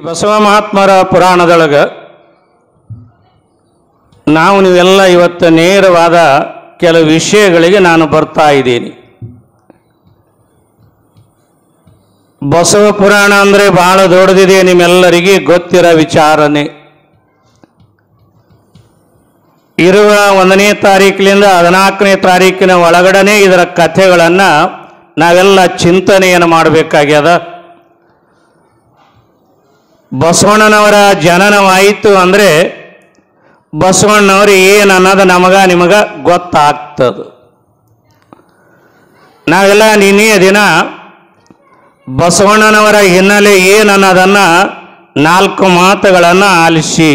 ಬಸವ ಮಹಾತ್ಮರ ಪುರಾಣದೊಳಗೆ ನೀವೆಲ್ಲ ಇವತ್ತು ನೇರವಾದ ಕೆಲವು ವಿಷಯಗಳಿಗೆ ನಾನು ಬರ್ತಾ ಇದ್ದೀನಿ. ಬಸವ ಪುರಾಣ ಅಂದರೆ ಬಹಳ ದೊಡ್ಡದಿದೆ, ನಿಮ್ಮೆಲ್ಲರಿಗೆ ಗೊತ್ತಿರೋ ವಿಚಾರನೆ. ಇರುವ 1ನೇ ತಾರೀಕಿನಿಂದ 14ನೇ ತಾರೀಕಿನ ಒಳಗಡೆ ಇದರ ಕಥೆಗಳನ್ನು ನಾವೆಲ್ಲ ಚಿಂತನೆಯನ್ನು ಮಾಡಬೇಕಾಗ್ಯದ. ಬಸವಣ್ಣನವರ ಜನನವಾಯಿತು ಅಂದರೆ ಬಸವಣ್ಣವರು ಏನು ಅನ್ನೋದು ನಿಮಗೆ ಗೊತ್ತಾಗ್ತದೆ. ನಾವೆಲ್ಲ ನಿನ್ನೆ ದಿನ ಬಸವಣ್ಣನವರ ಹಿನ್ನೆಲೆ ಏನು ಅನ್ನೋದನ್ನು 4 ಮಾತುಗಳನ್ನು ಆಲಿಸಿ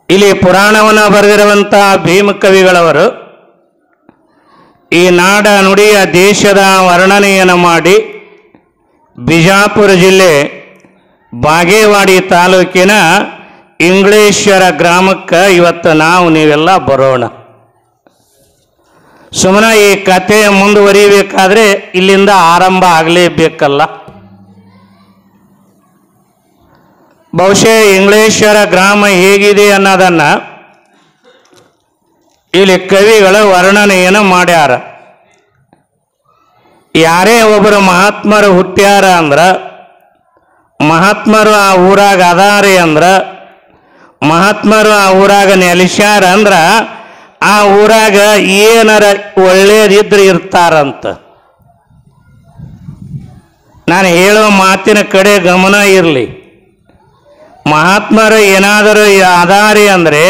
ಇಲ್ಲಿ ಪುರಾಣವನ್ನು ಬರೆದಿರುವಂಥ ಭೀಮಕವಿಗಳವರು ಈ ನಾಡ ನುಡಿಯ ದೇಶದ ವರ್ಣನೆಯನ್ನು ಮಾಡಿ ಬಿಜಾಪುರ ಜಿಲ್ಲೆ ಬಾಗೇವಾಡಿ ತಾಲೂಕಿನ ಇಂಗ್ಳೇಶ್ವರ ಗ್ರಾಮಕ್ಕೆ ಇವತ್ತು ನೀವೆಲ್ಲ ಬರೋಣ. ಸುಮ್ಮನೆ ಈ ಕಥೆ ಮುಂದುವರಿಬೇಕಾದ್ರೆ ಇಲ್ಲಿಂದ ಆರಂಭ ಆಗಲೇಬೇಕಲ್ಲ. ಬಹುಶಃ ಇಂಗ್ಳೇಶ್ವರ ಗ್ರಾಮ ಹೇಗಿದೆ ಅನ್ನೋದನ್ನು ಇಲ್ಲಿ ಕವಿಗಳು ವರ್ಣನೆಯನ್ನು ಮಾಡ್ಯಾರ. ಯಾರೇ ಒಬ್ಬರು ಮಹಾತ್ಮರು ಹುಟ್ಟ್ಯಾರ ಅಂದ್ರೆ, ಮಹಾತ್ಮರು ಆ ಊರಾಗ ಅದಾರೆ ಅಂದ್ರೆ, ಮಹಾತ್ಮರು ಆ ಊರಾಗ ನೆಲೆಸ್ಯಾರ ಅಂದ್ರೆ ಆ ಊರಾಗ ಏನಾರ ಒಳ್ಳೇದಿದ್ರೆ ಇರ್ತಾರಂತ. ನಾನು ಹೇಳೋ ಮಾತಿನ ಕಡೆ ಗಮನ ಇರಲಿ. ಮಹಾತ್ಮರು ಏನಾದರೂ ಅದಾರೆ ಅಂದರೆ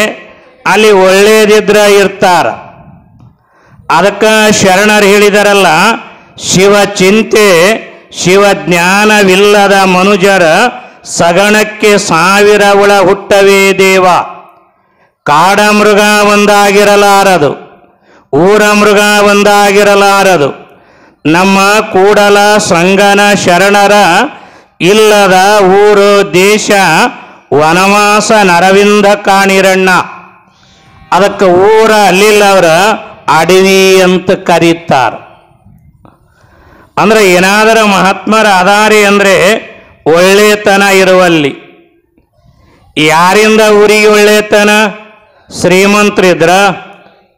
ಅಲ್ಲಿ ಒಳ್ಳೇದಿದ್ರೆ ಇರ್ತಾರ. ಅದಕ್ಕೆ ಶರಣರು ಹೇಳಿದಾರಲ್ಲ, ಶಿವಚಿಂತೆ ಶಿವಜ್ಞಾನವಿಲ್ಲದ ಮನುಜರ ಸಗಣಕ್ಕೆ 1000 ಹುಳ ಹುಟ್ಟವೇ ದೇವ. ಕಾಡ ಮೃಗ ಒಂದಾಗಿರಲಾರದು, ಊರ ಮೃಗ ಒಂದಾಗಿರಲಾರದು. ನಮ್ಮ ಕೂಡಲ ಸಂಗನ ಶರಣರ ಇಲ್ಲದ ಊರು ದೇಶ ವನವಾಸ ನರವಿಂದ ಕಾಣಿರಣ್ಣ. ಅದಕ್ಕೆ ಊರ ಅಲ್ಲಿಲ್ಲವ್ರ ಅಡವಿ ಅಂತ ಕರೀತಾರೆ. ಅಂದ್ರೆ ಏನಾದರೂ ಮಹಾತ್ಮರ ಆಧಾರಿ ಅಂದರೆ ಒಳ್ಳೆತನ ಇರುವಲ್ಲಿ. ಯಾರಿಂದ ಊರಿಗೆ ಒಳ್ಳೆತನ? ಶ್ರೀಮಂತರಿದ್ರ,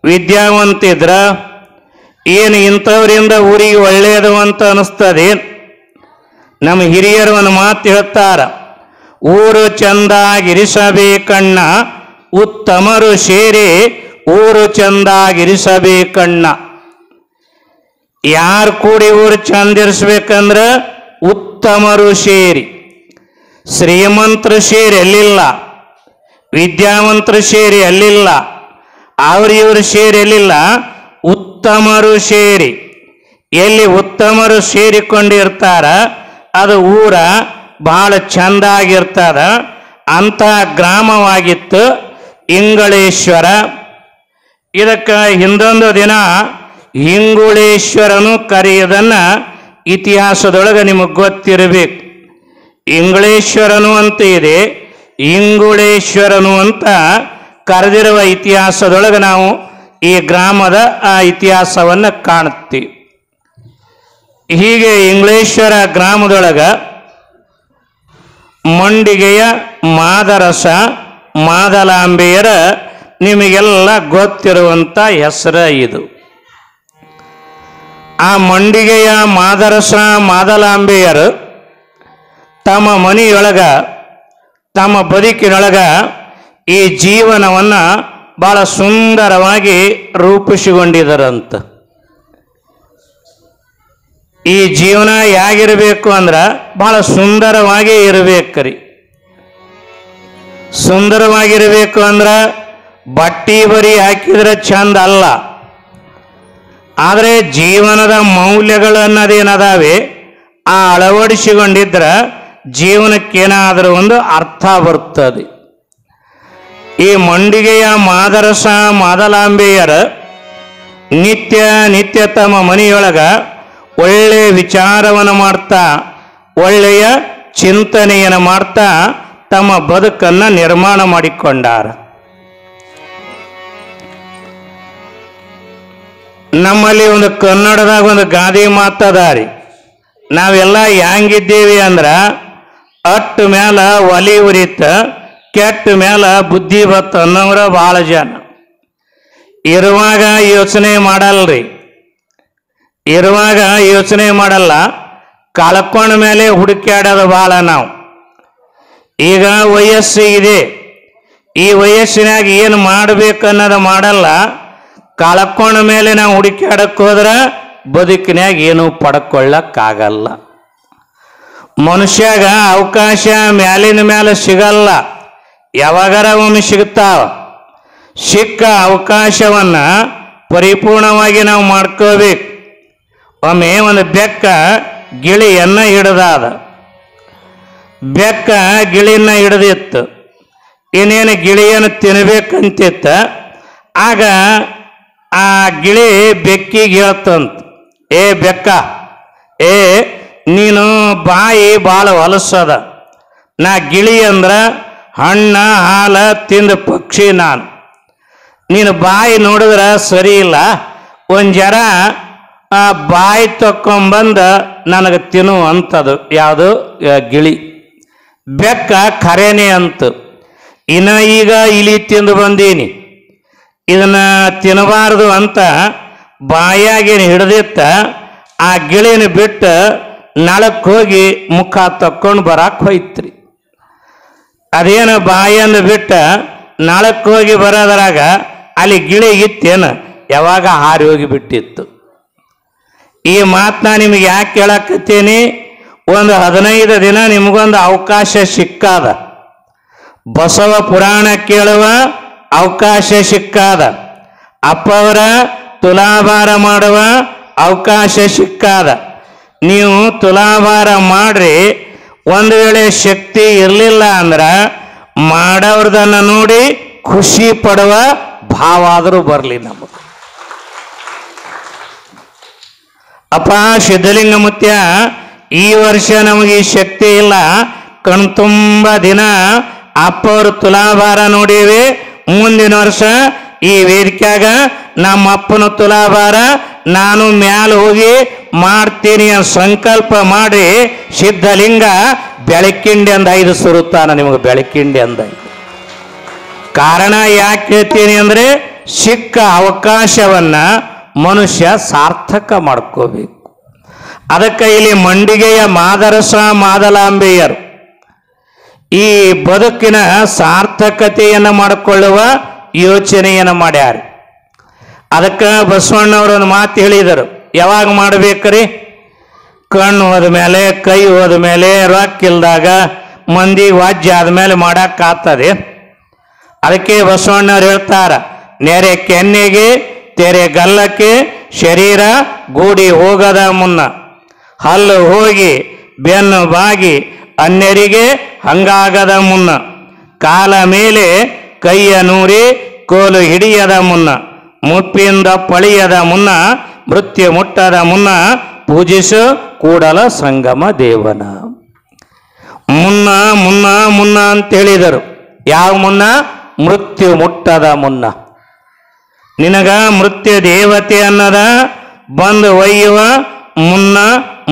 ವಿದ್ಯಾವಂತಿದ್ರ, ಏನು ಇಂಥವರಿಂದ ಊರಿಗೆ ಒಳ್ಳೆಯದು ಅಂತ ಅನ್ನಿಸ್ತದೆ. ನಮ್ಮ ಹಿರಿಯರು ಒಂದು ಮಾತು ಹೇಳ್ತಾರ, ಊರು ಚಂದಾಗಿರಿಸಬೇಕಣ್ಣ, ಉತ್ತಮರು ಸೇರಿ ಊರು ಚಂದಾಗಿರಿಸಬೇಕಣ್ಣ. ಯಾರು ಕೂಡಿ ಊರು ಚಂದಿರಿಸ್ಬೇಕಂದ್ರೆ ಉತ್ತಮರು ಸೇರಿ. ಶ್ರೀಮಂತರು ಸೇರಿ ಅಲ್ಲಿಲ್ಲ, ವಿದ್ಯಾವಂತರು ಸೇರಿ ಅಲ್ಲಿಲ್ಲ, ಇವರು ಸೇರಿ ಅಲ್ಲಿಲ್ಲ, ಉತ್ತಮರು ಸೇರಿ. ಎಲ್ಲಿ ಉತ್ತಮರು ಸೇರಿಕೊಂಡಿರ್ತಾರ ಅದು ಊರ ಬಹಳ ಚೆಂದಾಗಿರ್ತದ. ಅಂಥ ಗ್ರಾಮವಾಗಿತ್ತು ಇಂಗಳೇಶ್ವರ. ಇದಕ್ಕೆ ಹಿಂದೊಂದು ದಿನ ಹಿಂಗುಳೇಶ್ವರನು ಕರೆಯೋದನ್ನು ಇತಿಹಾಸದೊಳಗೆ ನಿಮಗೆ ಗೊತ್ತಿರಬೇಕು. ಇಂಗಳೇಶ್ವರನು ಅಂತ ಇದೆ, ಇಂಗುಳೇಶ್ವರನು ಅಂತ ಕರೆದಿರುವ ಇತಿಹಾಸದೊಳಗೆ ನಾವು ಈ ಗ್ರಾಮದ ಆ ಇತಿಹಾಸವನ್ನು ಕಾಣುತ್ತೀವಿ. ಹೀಗೆ ಇಂಗಳೇಶ್ವರ ಗ್ರಾಮದೊಳಗೆ ಮಂಡಿಗೆಯ ಮಾದರಸ ಮಾದಲಾಂಬೆಯರ ನಿಮಗೆಲ್ಲ ಗೊತ್ತಿರುವಂಥ ಹೆಸರು ಇದು. ಆ ಮಂಡಿಗೆಯ ಮಾದರಸ ಮಾದಲಾಂಬೆಯರು ತಮ್ಮ ಮನೆಯೊಳಗ ತಮ್ಮ ಬದುಕಿನೊಳಗ ಈ ಜೀವನವನ್ನು ಭಾಳ ಸುಂದರವಾಗಿ ರೂಪಿಸಿಕೊಂಡಿದ್ದರಂತ. ಈ ಜೀವನ ಹೇಗಿರಬೇಕು ಅಂದ್ರೆ ಭಾಳ ಸುಂದರವಾಗಿ ಇರಬೇಕ್ರಿ. ಸುಂದರವಾಗಿರಬೇಕು ಅಂದ್ರೆ ಬಟ್ಟೆ ಬರಿ ಹಾಕಿದ್ರೆ ಚಂದ ಅಲ್ಲ, ಆದರೆ ಜೀವನದ ಮೌಲ್ಯಗಳು ಅನ್ನೋದೇನದಾವೆ ಆ ಅಳವಡಿಸಿಕೊಂಡಿದ್ರೆ ಜೀವನಕ್ಕೇನಾದರೂ ಒಂದು ಅರ್ಥ ಬರ್ತದೆ. ಈ ಮಂಡಿಗೆಯ ಮಾದರಸ ಮಾದಲಾಂಬೆಯರ ನಿತ್ಯ ತಮ್ಮ ಮನೆಯೊಳಗ ಒಳ್ಳೆಯ ವಿಚಾರವನ್ನು ಮಾಡ್ತಾ, ಒಳ್ಳೆಯ ಚಿಂತನೆಯನ್ನು ಮಾಡ್ತಾ ತಮ್ಮ ಬದುಕನ್ನು ನಿರ್ಮಾಣ ಮಾಡಿಕೊಂಡಾರ. ನಮ್ಮಲ್ಲಿ ಒಂದು ಕನ್ನಡದಾಗ ಒಂದು ಗಾದೆ ಮಾತದಾರಿ, ನಾವೆಲ್ಲ ಹ್ಯಾಂಗಿದ್ದೇವೆ ಅಂದ್ರೆ ಅಟ್ಟ ಮ್ಯಾಲ ಒಲಿ ಉರಿತ, ಕೆಟ್ಟ ಮ್ಯಾಲ ಬುದ್ಧಿ ಬತ್ತ ಅನ್ನೋರ ಭಾಳ ಜನ. ಇರುವಾಗ ಯೋಚನೆ ಮಾಡಲ್ರಿ, ಇರುವಾಗ ಯೋಚನೆ ಮಾಡಲ್ಲ, ಕಳ್ಕೊಂಡ ಮೇಲೆ ಹುಡುಕ್ಯಾಡೋದು ಭಾಳ ನಾವು. ಈಗ ವಯಸ್ಸು ಇದೆ, ಈ ವಯಸ್ಸಿನಾಗ ಏನು ಮಾಡ್ಬೇಕನ್ನೋದು ಮಾಡಲ್ಲ, ಕಳ್ಕೊಂಡ ಮೇಲೆ ನಾವು ಹುಡುಕ್ಯಾಡಕ್ಕೆ ಹೋದ್ರೆ ಬದುಕಿನಾಗ ಏನೂ ಪಡ್ಕೊಳ್ಳಕ್ಕಾಗಲ್ಲ. ಮನುಷ್ಯಾಗ ಅವಕಾಶ ಮ್ಯಾಲಿನ ಮ್ಯಾಲೆ ಸಿಗಲ್ಲ, ಯಾವಾಗಾರ ಒಮ್ಮೆ ಸಿಗ್ತಾವ. ಸಿಕ್ಕ ಅವಕಾಶವನ್ನು ಪರಿಪೂರ್ಣವಾಗಿ ನಾವು ಮಾಡ್ಕೋಬೇಕು. ಒಮ್ಮೆ ಒಂದು ಬೆಕ್ಕ ಗಿಳಿಯನ್ನು ಹಿಡ್ದಾದ. ಬೆಕ್ಕ ಗಿಳಿಯನ್ನು ಹಿಡ್ದಿತ್ತು, ಇನ್ನೇನು ಗಿಳಿಯನ್ನು ತಿನ್ನಬೇಕಂತಿತ್ತ. ಆಗ ಆ ಗಿಳಿ ಬೆಕ್ಕಿಗೆ ಹೇಳ್ತಂತ, ಏ ಬೆಕ್ಕ, ನೀನು ಬಾಯಿ ಭಾಳ ಹೊಲಸದ, ನಾ ಗಿಳಿ ಅಂದ್ರೆ ಹಣ್ಣ ಹಾಲು ತಿಂದ ಪಕ್ಷಿ ನಾನು, ನೀನು ಬಾಯಿ ನೋಡಿದ್ರೆ ಸರಿ ಇಲ್ಲ, ಒಂದು ಜರ ಬಾಯಿ ತಕ್ಕೊಂಬಂದು ನನಗೆ ತಿನ್ನು ಅಂತದು. ಯಾವುದು? ಗಿಳಿ. ಬೆಕ್ಕ ಖರೇನೆ ಅಂತ, ಇನ್ನು ಈಗ ಇಲಿ ತಿಂದು ಬಂದೀನಿ, ಇದನ್ನು ತಿನ್ನಬಾರ್ದು ಅಂತ ಬಾಯಾಗೇನು ಹಿಡ್ದಿತ್ತ. ಆ ಗಿಳಿನ ಬಿಟ್ಟು ನಳಕ್ಕೆ ಹೋಗಿ ಮುಖ ತಕ್ಕೊಂಡು ಬರಕ್ಕೆ ಹೋಯ್ತ್ರಿ. ಅದೇನು ಬಾಯನ್ನು ಬಿಟ್ಟು ನಳಕ್ಕೆ ಹೋಗಿ ಬರೋದ್ರಾಗ ಅಲ್ಲಿ ಗಿಳಿ ಇತ್ತೇನು, ಯಾವಾಗ ಹಾರಿ ಹೋಗಿ ಬಿಟ್ಟಿತ್ತು. ಈ ಮಾತನ್ನ ನಿಮಗೆ ಯಾಕೆ ಕೇಳಕತ್ತೀನಿ? ಒಂದು 15 ದಿನ ನಿಮಗೊಂದು ಅವಕಾಶ ಸಿಕ್ಕಾದ, ಬಸವ ಪುರಾಣ ಕೇಳುವ ಅವಕಾಶ ಸಿಕ್ಕಾದ, ಅಪ್ಪವರ ತುಲಾಭಾರ ಮಾಡುವ ಅವಕಾಶ ಸಿಕ್ಕಾದ. ನೀವು ತುಲಾಭಾರ ಮಾಡ್ರಿ. ಒಂದು ವೇಳೆ ಶಕ್ತಿ ಇರಲಿಲ್ಲ ಅಂದ್ರೆ ಮಾಡೋರ್ದನ್ನು ನೋಡಿ ಖುಷಿ ಪಡುವ ಭಾವ ಆದರೂ ಬರಲಿ ನಮಗೆ. ಅಪ್ಪ ಸಿದ್ಧಲಿಂಗಮುತ್ಯ, ಈ ವರ್ಷ ನಮಗೆ ಈ ಶಕ್ತಿ ಇಲ್ಲ, ಕಣ್ತುಂಬ ದಿನ ಅಪ್ಪವ್ರ ತುಲಾಭಾರ ನೋಡೀವಿ, ಮುಂದಿನ ವರ್ಷ ಈ ವೇದಿಕೆಯಾಗ ನಮ್ಮ ಅಪ್ಪನ ತುಲಾಭಾರ ನಾನು ಮ್ಯಾಲ ಹೋಗಿ ಮಾಡ್ತೀನಿ ಅಂತ ಸಂಕಲ್ಪ ಮಾಡಿ ಸಿದ್ಧಲಿಂಗ ಬೆಳಕಿಂಡಿ ಅಂದ 5 ಸುರುತ್ತಾನ ನಿಮಗೆ. ಬೆಳಕಿಂಡಿ ಅಂದ. ಕಾರಣ ಯಾಕೆ ಹೇಳ್ತೀನಿ ಅಂದರೆ, ಸಿಕ್ಕ ಅವಕಾಶವನ್ನು ಮನುಷ್ಯ ಸಾರ್ಥಕ ಮಾಡ್ಕೋಬೇಕು. ಅದಕ್ಕೆ ಇಲ್ಲಿ ಮಂಡಿಗೆಯ ಮಾದರಸ ಮಾದಲಾಂಬೆಯರು ಈ ಬದುಕಿನ ಸಾರ್ಥಕತೆಯನ್ನು ಮಾಡಿಕೊಳ್ಳುವ ಯೋಚನೆಯನ್ನು ಮಾಡ್ಯಾರ. ಅದಕ್ಕೆ ಬಸವಣ್ಣವರು ಒಂದು ಮಾತು ಹೇಳಿದರು, ಯಾವಾಗ ಮಾಡ್ಬೇಕ್ರಿ? ಕಣ್ಣು ಹೋದ ಮೇಲೆ, ಕೈ ಹೋದ ಮೇಲೆ, ರೊಕ್ಕ ಇಲ್ದಾಗ, ಮಂದಿ ವಾಜ್ಯ ಆದಮೇಲೆ ಮಾಡೋಕ್ಕಾಗ್ತದೆ. ಅದಕ್ಕೆ ಬಸವಣ್ಣವ್ರು ಹೇಳ್ತಾರ, ನೆರೆ ಕೆನ್ನೆಗೆ ತೆರೆ ಗಲ್ಲಕ್ಕೆ ಶರೀರ ಗೂಡಿ ಹೋಗದ ಮುನ್ನ, ಹಲ್ಲು ಹೋಗಿ ಬೆನ್ನು ಬಾಗಿ ಅನ್ಯರಿಗೆ ಹಂಗಾಗದ ಮುನ್ನ, ಕಾಲ ಮೇಲೆ ಕೈಯ ನೂರಿ ಕೋಲು ಹಿಡಿಯದ ಮುನ್ನ, ಮುಪ್ಪಿಂದ ಪಳಿಯದ ಮುನ್ನ, ಮೃತ್ಯು ಮುಟ್ಟದ ಮುನ್ನ, ಪೂಜಿಸು ಕೂಡಲ ಸಂಗಮ ದೇವನ. ಮುನ್ನ ಮುನ್ನ ಮುನ್ನ ಅಂತ ಹೇಳಿದರು. ಯಾವ ಮುನ್ನ? ಮೃತ್ಯು ಮುಟ್ಟದ ಮುನ್ನ. ನಿನಗ ಮೃತ್ಯು ದೇವತೆ ಅನ್ನದ ಬಂದು ಒಯ್ಯುವ ಮುನ್ನ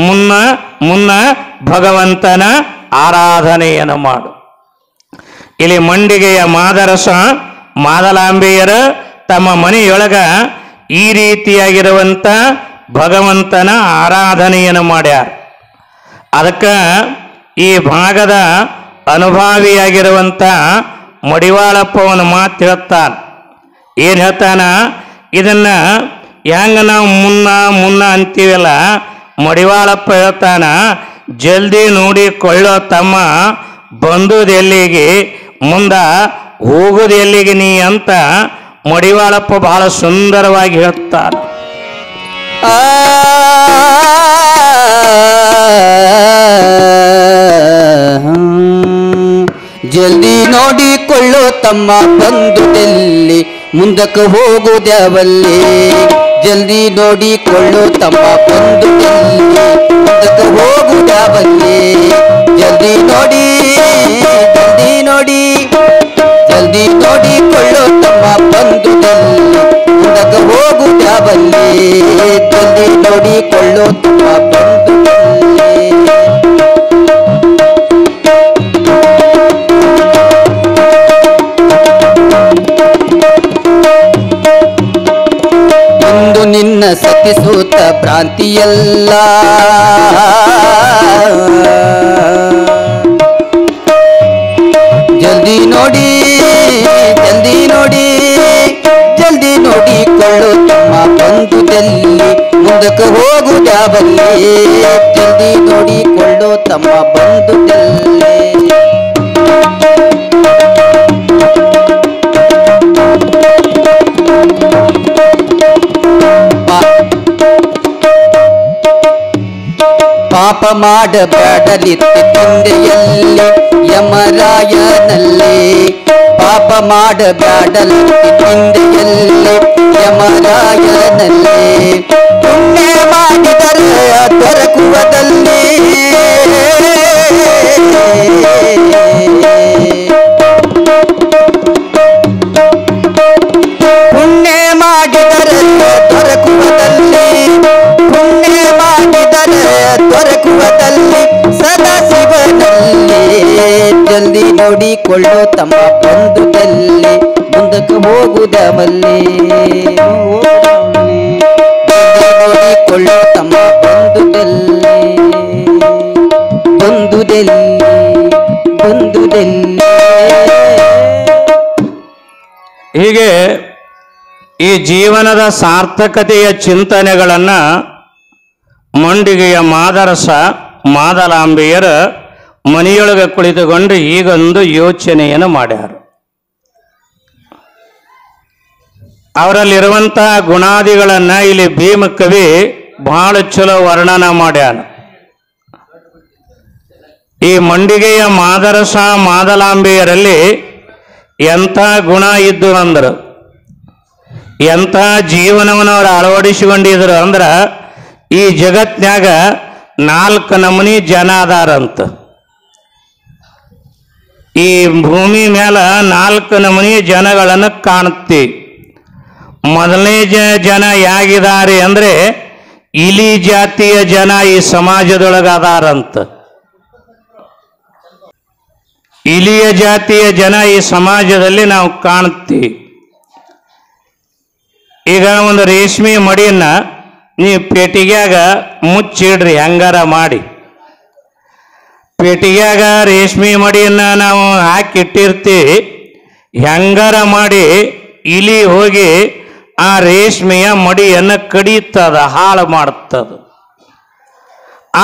ಮುನ್ನ ಮುನ್ನ ಭಗವಂತನ ಆರಾಧನೆಯನ್ನು ಮಾಡು. ಇಲ್ಲಿ ಮಂಡಿಗೆಯ ಮಾದರಸ ಮಾದಲಾಂಬೆಯರು ತಮ್ಮ ಮನೆಯೊಳಗ ಈ ರೀತಿಯಾಗಿರುವಂಥ ಭಗವಂತನ ಆರಾಧನೆಯನ್ನು ಮಾಡ್ಯಾರ. ಅದಕ್ಕೆ ಈ ಭಾಗದ ಅನುಭಾವಿಯಾಗಿರುವಂಥ ಮಡಿವಾಳಪ್ಪವನ ಮಾತು ಹೇಳ್ತಾನೆ. ಏನು ಹೇಳ್ತಾನ? ಇದನ್ನ ಹೆಂಗ ನಾವು ಮುನ್ನ ಮುನ್ನ ಅಂತೀವಲ್ಲ, ಮಡಿವಾಳಪ್ಪ ಹೇಳ್ತಾನ, ಜಲ್ದಿ ನೋಡಿಕೊಳ್ಳೋ ತಮ್ಮ, ಬಂದುದೆಲ್ಲಿಗೆ ಮುಂದ ಹೋಗುದೆಲ್ಲಿಗೆ ನೀ ಅಂತ ಮಡಿವಾಳಪ್ಪ ಬಹಳ ಸುಂದರವಾಗಿ ಹೇಳ್ತಾನೆ. ಜಲ್ದಿ ನೋಡಿಕೊಳ್ಳೋ ತಮ್ಮ, ಬಂದುದೆಲ್ಲಿ ಮುಂದಕ್ಕೆ ಹೋಗುವುದ್ಯಾವಲ್ಲಿ. ಜಲ್ದಿ ನೋಡಿಕೊಳ್ಳೋ ತಮ್ಮ, ಬಂದುದೆಲ್ಲಿ ಮುಂದಕ್ಕೆ ಹೋಗುವುದ್ಯಾವಲ್ಲಿ. ಜಲ್ದಿ ನೋಡಿ ಜಲ್ದಿ ನೋಡಿ ಜಲ್ದಿ ನೋಡಿಕೊಳ್ಳೋ ತಮ್ಮ, ಬಂದುದೆಲ್ಲಿ ಮುಂದಕ್ಕೆ ಹೋಗುವುದ್ಯಾವಲ್ಲಿ. ಜಲ್ದಿ ನೋಡಿಕೊಳ್ಳೋ ತಮ್ಮ, ಬಂದುದೆಲ್ಲಿ. ಎಲ್ಲ ಜಲ್ದಿ ನೋಡಿ ಜಲ್ದಿ ನೋಡಿ ಜಲ್ದಿ ನೋಡಿಕೊಳ್ಳು ತಮ್ಮ ಬಂಧುದಲ್ಲಿ ಮುಂದಕ್ಕೆ ಹೋಗುವುದಾವಲ್ಲಿ ಜಲ್ದಿ ನೋಡಿಕೊಳ್ಳು ತಮ್ಮ ಬಂಧುದಲ್ಲಿ ಪಾಪ ಮಾಡಬೇಡಲಿತ್ತು ತಂದೆಯಲ್ಲಿ ಯಮರಾಯನಲ್ಲಿ ಪಾಪ ಮಾಡಬೇಡಲಿತ್ತು ತಂದೆಯಲ್ಲಿ ಯಮರಾಯನಲ್ಲಿ ಪುಣ್ಯ ಮಾಡಿದರೆ ದೊರಕುವುದಲ್ಲಿ ಪುಣ್ಯ ಮಾಡಿದರೆ ದೊರಕುವುದಲ್ಲಿ ಪುಣ್ಯ ಮಾಡಿದರೆ ದೊರಕುವುದಲ್ಲಿ ಸದಾ ಶಿವನಲ್ಲಿ ಜಲ್ದಿ ನೋಡಿಕೊಳ್ಳು ತಮ್ಮ ಬಂಧುದಲ್ಲಿ ಮುಂದಕ್ಕೆ ಹೋಗುವುದವಲ್ಲಿ ಜಲ್ದಿ ನೋಡಿಕೊಳ್ಳು ತಮ್ಮ ಬಂಧುದಲ್ಲಿ ಬಂಧುದಲ್ಲಿ ಬಂಧುದಲ್ಲಿ ಹೀಗೆ ಈ ಜೀವನದ ಸಾರ್ಥಕತೆಯ ಚಿಂತನೆಗಳನ್ನು ಮಂಡಿಗೆಯ ಮಾದರಸ ಮಾದಲಾಂಬೆಯರ ಮನೆಯೊಳಗೆ ಕುಳಿತುಕೊಂಡು ಈಗೊಂದು ಯೋಚನೆಯನ್ನು ಮಾಡ್ಯಾರ. ಅವರಲ್ಲಿರುವಂಥ ಗುಣಾದಿಗಳನ್ನು ಇಲ್ಲಿ ಭೀಮಕವಿ ಬಹಳ ಚಲೋ ವರ್ಣನ ಮಾಡ್ಯಾನ. ಈ ಮಂಡಿಗೆಯ ಮಾದರಸ ಮಾದಲಾಂಬೆಯರಲ್ಲಿ ಎಂಥ ಗುಣ ಇದ್ದು ಅಂದ್ರೆ ಎಂಥ ಜೀವನವನ್ನು ಅವರು ಅಳವಡಿಸಿಕೊಂಡಿದ್ರು ಅಂದ್ರೆ ಈ ಜಗತ್ನ್ಯಾಗ 4 ನಮೂನಿ ಜನ ಅದಾರಂತ. ಈ ಭೂಮಿ ಮೇಲೆ 4 ನಮೂನಿ ಜನಗಳನ್ನು ಕಾಣುತ್ತೀವಿ. ಮೊದಲನೇ ಜನ ಯಾಗಿದ್ದಾರೆ ಅಂದರೆ ಇಲಿ ಜಾತಿಯ ಜನ ಈ ಸಮಾಜದೊಳಗೆ ಅದಾರಂತ. ಇಲಿಯ ಜಾತಿಯ ಜನ ಈ ಸಮಾಜದಲ್ಲಿ ನಾವು ಕಾಣುತ್ತೀವಿ. ಈಗ ಒಂದು ರೇಷ್ಮೆ ಮಡಿಯನ್ನ ನೀವು ಪೆಟ್ಟಿಗ್ಯಾಗ ಮುಚ್ಚಿಡ್ರಿ, ಹೆಂಗಾರ ಮಾಡಿ. ಪೆಟ್ಟಿಗ್ಯಾಗ ರೇಷ್ಮೆ ಮಡಿಯನ್ನ ನಾವು ಹಾಕಿಟ್ಟಿರ್ತೀವಿ. ಹೆಂಗಾರ ಮಾಡಿ ಇಲಿ ಹೋಗಿ ಆ ರೇಷ್ಮೆಯ ಮಡಿಯನ್ನು ಕಡಿಯುತ್ತದೆ, ಹಾಳು ಮಾಡುತ್ತದೆ.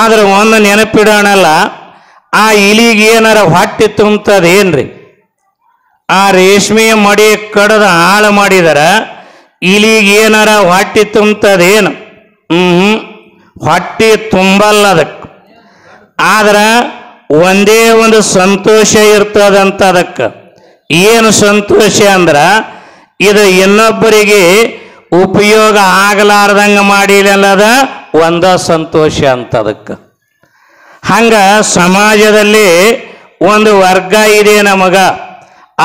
ಆದ್ರೆ ಒಂದು ನೆನಪಿಡೋಣಲ್ಲ, ಆ ಇಲಿಗೆ ಏನಾರ ಹೊಟ್ಟೆ ತುಂಬತದೇನ್ರಿ? ಆ ರೇಷ್ಮೆಯ ಮಡಿ ಕಡದ ಹಾಳು ಮಾಡಿದರೆ ಇಲಿಗೆ ಏನಾರ ಹೊಟ್ಟೆ ತುಂಬತದೇನು? ಹೊಟ್ಟೆ ತುಂಬಲ್ಲ ಅದಕ್ಕೆ. ಆದ್ರೆ ಒಂದೇ ಒಂದು ಸಂತೋಷ ಇರ್ತದಂತ ಅದಕ್ಕೆ. ಏನು ಸಂತೋಷ ಅಂದ್ರೆ ಇದು ಇನ್ನೊಬ್ಬರಿಗೆ ಉಪಯೋಗ ಆಗಲಾರ್ದಂಗೆ ಮಾಡಿಲ್ಲದ ಒಂದ ಸಂತೋಷ ಅಂತ ಅದಕ್ಕೆ. ಹಂಗ ಸಮಾಜದಲ್ಲಿ ಒಂದು ವರ್ಗ ಇದೆ ನಮಗ,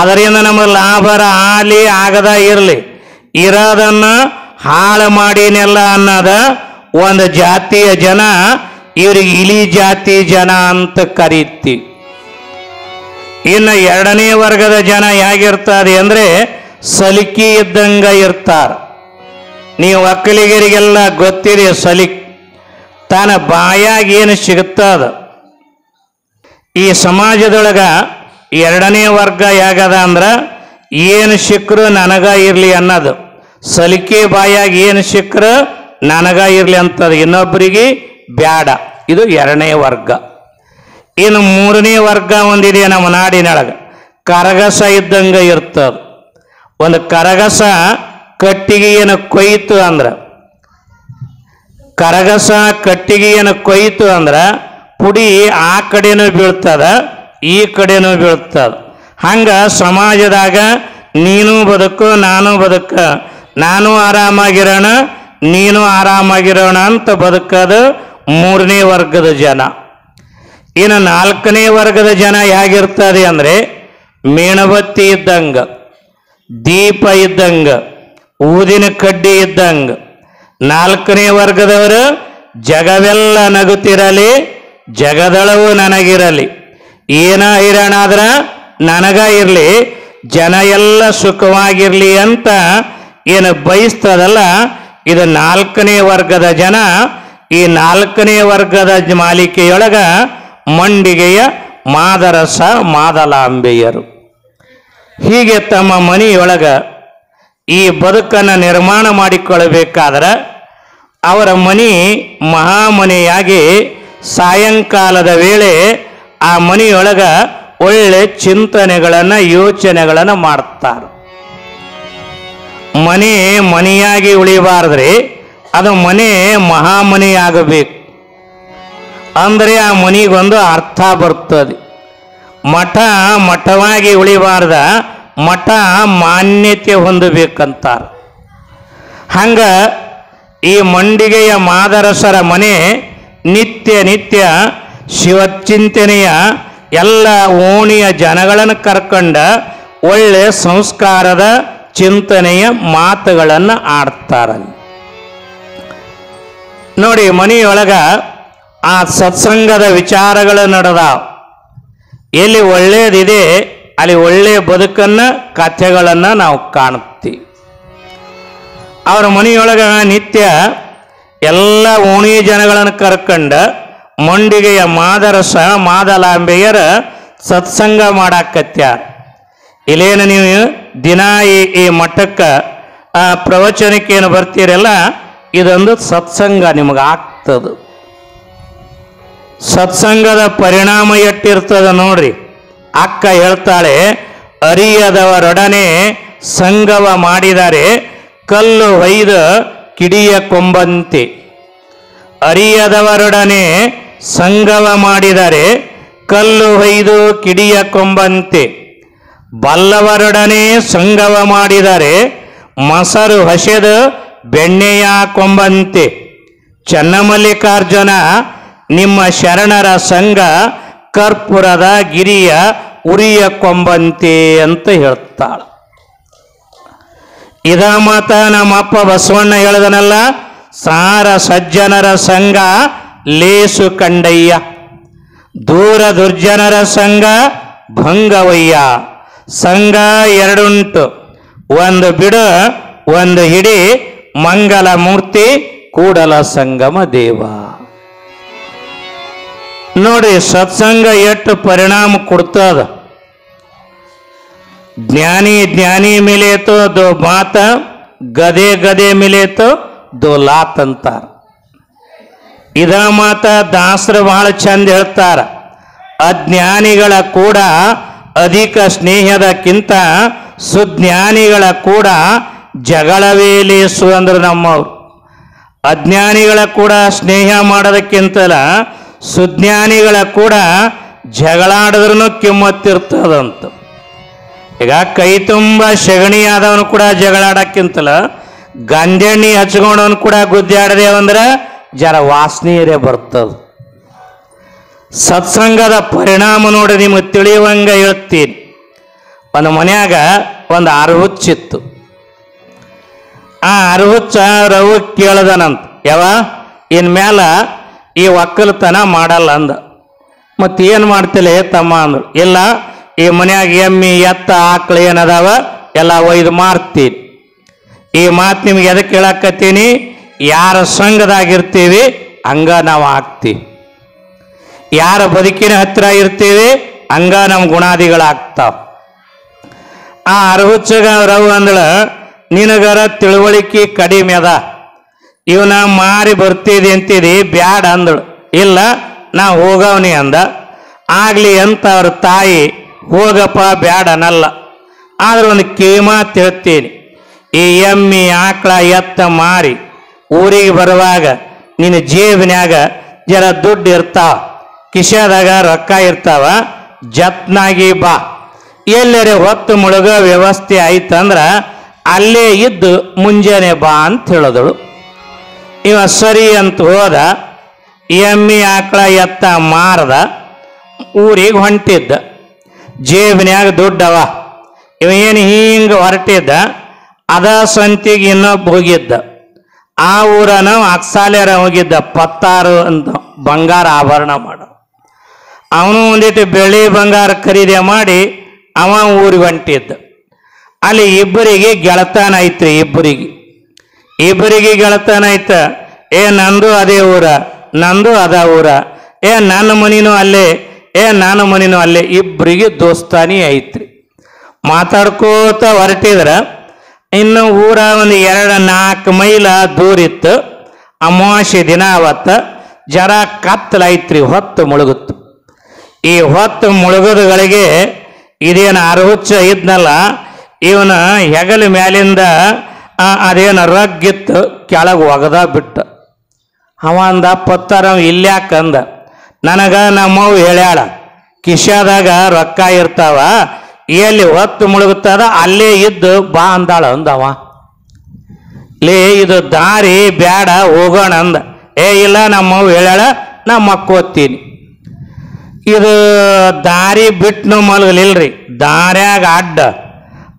ಅದರಿಂದ ನಮಗೆ ಲಾಭರ ಆಗಲಿ ಆಗದ ಇರಲಿ, ಇರೋದನ್ನು ಹಾಳು ಮಾಡಿನೆಲ್ಲ ಅನ್ನೋದ ಒಂದು ಜಾತಿಯ ಜನ, ಇವ್ರಿಗೆ ಇಲಿ ಜಾತಿ ಜನ ಅಂತ ಕರೀತೀವಿ. ಇನ್ನು 2ನೇ ವರ್ಗದ ಜನ ಹೇಗಿರ್ತಾರೆ ಅಂದರೆ ಸಲಿಕೆ ಇದ್ದಂಗ ಇರ್ತಾರ. ನೀವು ಒಕ್ಕಲಿಗರಿಗೆಲ್ಲ ಗೊತ್ತಿದೆ ಸಲಿಕೆ, ತನ್ನ ಬಾಯಾಗ ಏನು ಸಿಗುತ್ತದ. ಈ ಸಮಾಜದೊಳಗ 2ನೇ ವರ್ಗ ಹೇಗದ ಅಂದ್ರೆ ಏನು ಸಿಕ್ಕರು ನನಗ ಇರಲಿ ಅನ್ನೋದು. ಸಲಿಕೆ ಬಾಯಾಗ ಏನು ಸಿಕ್ಕರು ನನಗ ಇರಲಿ ಅಂತದ, ಇನ್ನೊಬ್ಬರಿಗೆ ಬ್ಯಾಡ. ಇದು 2ನೇ ವರ್ಗ. ಇನ್ನು 3ನೇ ವರ್ಗ ಒಂದಿದೆ ನಮ್ಮ ನಾಡಿನೊಳಗೆ, ಕರಗಸ ಇದ್ದಂಗ ಇರ್ತದ. ಒಂದು ಕರಗಸ ಕಟ್ಟಿಗೆಯನ್ನು ಕೊಯ್ತು ಅಂದ್ರೆ, ಕರಗಸ ಕಟ್ಟಿಗೆಯನ್ನು ಕೊಯ್ತು ಅಂದ್ರೆ ಪುಡಿ ಆ ಕಡೆನೂ ಬೀಳ್ತದ, ಈ ಕಡೆನೂ ಬೀಳ್ತದ. ಹಂಗ ಸಮಾಜದಾಗ ನೀನು ಬದುಕು ನಾನು ಬದುಕ, ನಾನು ಆರಾಮಾಗಿರೋಣ ನೀನು ಆರಾಮಾಗಿರೋಣ ಅಂತ ಬದುಕೋದು 3ನೇ ವರ್ಗದ ಜನ. ಇನ್ನು 4ನೇ ವರ್ಗದ ಜನ ಹೇಗಿರ್ತದೆ ಅಂದರೆ ಮೇಣಬತ್ತಿ ಇದ್ದಂಗ, ದೀಪ ಇದ್ದಂಗ, ಊದಿನ ಕಡ್ಡಿ ಇದ್ದಂಗ. 4ನೇ ವರ್ಗದವರು ಜಗವೆಲ್ಲ ನಗುತ್ತಿರಲಿ, ಜಗದಳವು ನನಗಿರಲಿ, ಏನ ಹೈರಾಣಾದ್ರ ನನಗ ಇರಲಿ, ಜನ ಎಲ್ಲ ಸುಖವಾಗಿರ್ಲಿ ಅಂತ ಏನು ಬಯಸ್ತದಲ್ಲ, ಇದು 4ನೇ ವರ್ಗದ ಜನ. ಈ 4ನೇ ವರ್ಗದ ಮಾಲಿಕೆಯೊಳಗ ಮಂಡಿಗೆಯ ಮಾದರಸ ಮಾದಲಾಂಬೆಯರು ಹೀಗೆ ತಮ್ಮ ಮನೆಯೊಳಗ ಈ ಬದುಕನ್ನು ನಿರ್ಮಾಣ ಮಾಡಿಕೊಳ್ಳಬೇಕಾದ್ರೆ ಅವರ ಮನೆ ಮಹಾಮನೆಯಾಗಿ ಸಾಯಂಕಾಲದ ವೇಳೆ ಆ ಮನೆಯೊಳಗ ಒಳ್ಳೆ ಚಿಂತನೆಗಳನ್ನು ಯೋಚನೆಗಳನ್ನು ಮಾಡ್ತಾರೆ. ಮನೆ ಮನೆಯಾಗಿ ಉಳಿಬಾರ್ದ್ರೆ ಅದು ಮನೆ ಮಹಾಮನೆಯಾಗಬೇಕು. ಅಂದರೆ ಆ ಮನೆಗೊಂದು ಅರ್ಥ ಬರ್ತದೆ. ಮಠ ಮಠವಾಗಿ ಉಳಿಬಾರ್ದ, ಮಠ ಮಾನ್ಯತೆ ಹೊಂದಬೇಕಂತಾರೆ. ಹಂಗ ಈ ಮಂಡಿಗೆಯ ಮಾದರಸರ ಮನೆ ನಿತ್ಯ ನಿತ್ಯ ಶಿವಚಿಂತನೆಯ ಎಲ್ಲ ಓಣಿಯ ಜನಗಳನ್ನು ಕರ್ಕೊಂಡ ಒಳ್ಳೆ ಸಂಸ್ಕಾರದ ಚಿಂತನೆಯ ಮಾತುಗಳನ್ನು ಆಡ್ತಾರೆ. ನೋಡಿ, ಮನೆಯೊಳಗ ಆ ಸತ್ಸಂಗದ ವಿಚಾರಗಳು ನಡೆದಾವ. ಎಲ್ಲಿ ಒಳ್ಳೆಯದಿದೆ ಅಲ್ಲಿ ಒಳ್ಳೆಯ ಬದುಕನ್ನು ಕಥೆಗಳನ್ನು ನಾವು ಕಾಣುತ್ತೀವಿ. ಅವರ ಮನೆಯೊಳಗ ನಿತ್ಯ ಎಲ್ಲ ಓಣಿ ಜನಗಳನ್ನು ಕರ್ಕೊಂಡ ಮಂಡಿಗೆಯ ಮಾದರಸ ಮಾದಲಾಂಬೆಯರ ಸತ್ಸಂಗ ಮಾಡಾಕತ್ಯಾರ. ಇಲ್ಲೇನು ನೀವು ದಿನ ಈ ಮಠಕ್ಕೆ ಪ್ರವಚನಕ್ಕೆ ಏನು ಬರ್ತೀರಲ್ಲ, ಇದೊಂದು ಸತ್ಸಂಗ ನಿಮಗೆ ಆಗ್ತದೆ. ಸತ್ಸಂಗದ ಪರಿಣಾಮ ಎಟ್ಟಿರ್ತದೆ ನೋಡ್ರಿ. ಅಕ್ಕ ಹೇಳ್ತಾಳೆ, ಅರಿಯದವರೊಡನೆ ಸಂಗವ ಮಾಡಿದರೆ ಕಲ್ಲು ಹೊಯ್ದು ಕಿಡಿಯ ಕೊಂಬಂತೆ. ಅರಿಯದವರೊಡನೆ ಸಂಗವ ಮಾಡಿದರೆ ಕಲ್ಲು ಹೊಯ್ದು ಕಿಡಿಯ ಕೊಂಬಂತೆ. ಬಲ್ಲವರೊಡನೆ ಸಂಗವ ಮಾಡಿದರೆ ಮೊಸರು ಹಸೆದು ಬೆಣ್ಣೆಯ ಕೊಂಬಂತೆ. ಚನ್ನಮಲ್ಲಿಕಾರ್ಜುನ ನಿಮ್ಮ ಶರಣರ ಸಂಘ ಕರ್ಪೂರದ ಗಿರಿಯ ಉರಿಯ ಕೊಂಬಂತೆ ಅಂತ ಹೇಳ್ತಾಳ. ಇದ ಮಾತ ನಮ್ಮಪ್ಪ ಬಸವಣ್ಣ ಹೇಳಿದನಲ್ಲ, ಸಾರ ಸಜ್ಜನರ ಸಂಘ ಲೇಸು ಕಂಡಯ್ಯ, ದೂರ ದುರ್ಜನರ ಸಂಘ ಭಂಗವಯ್ಯ. ಸಂಘ ಎರಡುಂಟು, ಒಂದು ಬಿಡು ಒಂದು ಹಿಡಿ, ಮಂಗಲ ಮೂರ್ತಿ ಕೂಡಲ ಸಂಗಮ ದೇವ. ನೋಡಿ, ಸತ್ಸಂಗ ಎಷ್ಟು ಪರಿಣಾಮ ಕೊಡ್ತದ. ಜ್ಞಾನಿ ಜ್ಞಾನಿ ಮಿಲೇತು ದೋ ಮಾತ, ಗದೆ ಗದೆ ಮಿಲೇತು ದೋ ಲಾತ್ ಅಂತಾರ. ಇದ ಮಾತ ದಾಸರು ಬಹಳ ಚಂದ ಹೇಳ್ತಾರ. ಅಜ್ಞಾನಿಗಳ ಕೂಡ ಅಧಿಕ ಸ್ನೇಹದಕ್ಕಿಂತ ಸುಜ್ಞಾನಿಗಳ ಕೂಡ ಜಗಳವೇ ಲೇಸು ಅಂದ್ರೆ ನಮ್ಮವ್ರು. ಅಜ್ಞಾನಿಗಳ ಕೂಡ ಸ್ನೇಹ ಮಾಡೋದಕ್ಕಿಂತಲ ಸುಜ್ಞಾನಿಗಳ ಕೂಡ ಜಗಳಾಡಿದ್ರೂ ಕಿಮ್ಮತ್ತಿರ್ತದಂತ. ಈಗ ಕೈ ತುಂಬ ಸಗಣಿ ಆದವನು ಕೂಡ ಜಗಳಾಡಕ್ಕಿಂತಲ ಗಂಜೆಣ್ಣಿ ಹಚ್ಕೊಂಡವನು ಕೂಡ ಗುದ್ದಾಡದೇವಂದ್ರೆ ಜರ ವಾಸನೆಯರೇ ಬರ್ತದ. ಸತ್ಸಂಗದ ಪರಿಣಾಮ ನೋಡಿ ನಿಮಗೆ ತಿಳಿಯುವಂಗ ಹೇಳ್ತೀನಿ. ಒಂದು ಮನ್ಯಾಗ ಒಂದು ಅರಹುಚ್ಚಿತ್ತು. ಆ ಅರಹುಚ್ಚ ರವು ಕೇಳದನಂತ, ಯಾವ ಇನ್ಮೇಲ ಈ ಒಕ್ಕಲತನ ಮಾಡಲ್ಲ ಅಂದ. ಮತ್ತೇನು ಮಾಡ್ತಿಲ್ಲ ತಮ್ಮ ಅಂದ್ರು. ಇಲ್ಲ, ಈ ಮನ್ಯಾಗ ಎಮ್ಮಿ ಎತ್ತ ಆಕಳು ಏನದಾವ ಎಲ್ಲ ಒಯ್ದು ಮಾರ್ತೀನಿ. ಈ ಮಾತು ನಿಮ್ಗೆ ಎದಕ್ಕೆ ಹೇಳಕತ್ತೀನಿ, ಯಾರ ಸಂಘದಾಗಿರ್ತೀವಿ ಹಂಗ ನಾವು ಆಗ್ತೀವಿ, ಯಾರ ಬದುಕಿನ ಹತ್ತಿರ ಇರ್ತೀವಿ ಹಂಗ ನಮ್ಮ ಗುಣಾದಿಗಳಾಗ್ತಾವ. ಆ ಅರಹುಚ್ಚಗ ರವು ಅಂದಳ, ನಿನಗರ ತಿಳುವಳಿಕೆ ಕಡಿಮೆ ಅದ, ಇವನ ಮಾರಿ ಬರ್ತಿದಿ ಅಂತಿದಿ ಬ್ಯಾಡ ಅಂದಳು. ಇಲ್ಲ, ನಾ ಹೋಗವನಿ ಅಂದ. ಆಗ್ಲಿ ಅಂತ ಅವ್ರ ತಾಯಿ ಹೋಗಪ್ಪ ಬ್ಯಾಡ ಅನ್ನಲ್ಲ. ಆದ್ರೆ ಒಂದು ಕಿವಿಮಾತು ಹೇಳ್ತೀನಿ, ಈ ಎಮ್ಮಿ ಆಕಳ ಎತ್ತ ಮಾರಿ ಊರಿಗೆ ಬರುವಾಗ ನಿನ್ನ ಜೇಬಿನ್ಯಾಗ ಜರ ದುಡ್ಡು ಇರ್ತಾವ, ಕಿಶದಾಗ ರೊಕ್ಕ ಇರ್ತಾವ, ಜತ್ನಾಗಿ ಬಾ. ಎಲ್ಲರೇ ಹೊತ್ತು ಮುಳುಗೋ ವ್ಯವಸ್ಥೆ ಆಯ್ತಂದ್ರ ಅಲ್ಲೇ ಇದ್ದು ಮುಂಜಾನೆ ಬಾ ಅಂತ ಹೇಳಿದಳು. ಇವ ಸರಿ ಅಂತ ಹೋದ. ಎಮ್ಮಿ ಆಕಳ ಎತ್ತ ಮಾರದ ಊರಿಗೆ ಹೊಂಟಿದ್ದ. ಜೇಬಿನ್ಯಾಗ ದುಡ್ಡವ. ಇವ ಏನು ಹಿಂಗೆ ಹೊರಟಿದ್ದ. ಅದ ಸಂತಿಗೆ ಇನ್ನೊಬ್ಬ ಹೋಗಿದ್ದ. ಆ ಊರನ ಅಕ್ಸಾಲೆರ ಹೋಗಿದ್ದ, ಪತ್ತಾರು ಅಂತ ಬಂಗಾರ ಆಭರಣ ಮಾಡ. ಅವನು ಒಂದಿಟ್ಟು ಬೆಳ್ಳಿ ಬಂಗಾರ ಖರೀದಿ ಮಾಡಿ ಅವ ಊರಿಗೆ ಹೊಂಟಿದ್ದ. ಅಲ್ಲಿ ಇಬ್ಬರಿಗೆ ಗೆಳತನ ಐತ್ರಿ. ಇಬ್ಬರಿಗೆ ಗೆಳತನ ಐತ. ಏ ನಂದು ಅದೇ ಊರ, ನಂದು ಅದ ಊರ, ಏ ನನ್ನ ಮನಿನೂ ಅಲ್ಲೇ, ಏ ನನ್ನ ಮನಿನೂ ಅಲ್ಲೇ, ಇಬ್ಬರಿಗೆ ದೋಸ್ತಾನಿ ಐತ್ರಿ. ಮಾತಾಡ್ಕೋತ ಹೊರಟಿದ್ರ ಇನ್ನು ಊರ ಒಂದು 2-4 ಮೈಲ ದೂರ ಇತ್ತು. ಅಮಾವಾಸ್ಯೆ ದಿನ ಅವತ್ತ ಜರ ಕತ್ತಲೈತ್ರಿ, ಹೊತ್ತು ಮುಳುಗುತ್ತು. ಈ ಹೊತ್ತು ಮುಳುಗೋದುಗಳಿಗೆ ಇದೇನು ಅರಹುಚ್ಚ ಇದ್ನಲ್ಲ ಇವನ ಹೆಗಲ ಮ್ಯಾಲಿಂದ ಅದೇನು ರಗ್ಗಿತ್ತು ಕೆಳಗೆ ಒಗದ ಬಿಟ್ಟ. ಅವ ಅಂದ ಪತ್ತಾರ ಇಲ್ಯಾಕಂದ. ನನಗ ನಮ್ಮವು ಹೇಳ್ಯಾಳ ಕಿಶಾದಾಗ ರೊಕ್ಕ ಇರ್ತಾವ, ಎಲ್ಲಿ ಹೊತ್ತು ಮುಳುಗುತ್ತದ ಅಲ್ಲೇ ಇದ್ದು ಬಾ ಅಂದಾಳ ಅಂದವ. ಲೇ ಇದು ದಾರಿ ಬ್ಯಾಡ ಹೋಗೋಣ ಅಂದ. ಏ ಇಲ್ಲ ನಮ್ಮವು ಹೇಳ್ಯಾಳ ನಾ ಮಕ್ಕೋತೀನಿ. ಇದು ದಾರಿ ಬಿಟ್ಟು ಮಲಗಲಿಲ್ರಿ, ದಾರ್ಯಾಗ ಅಡ್ಡ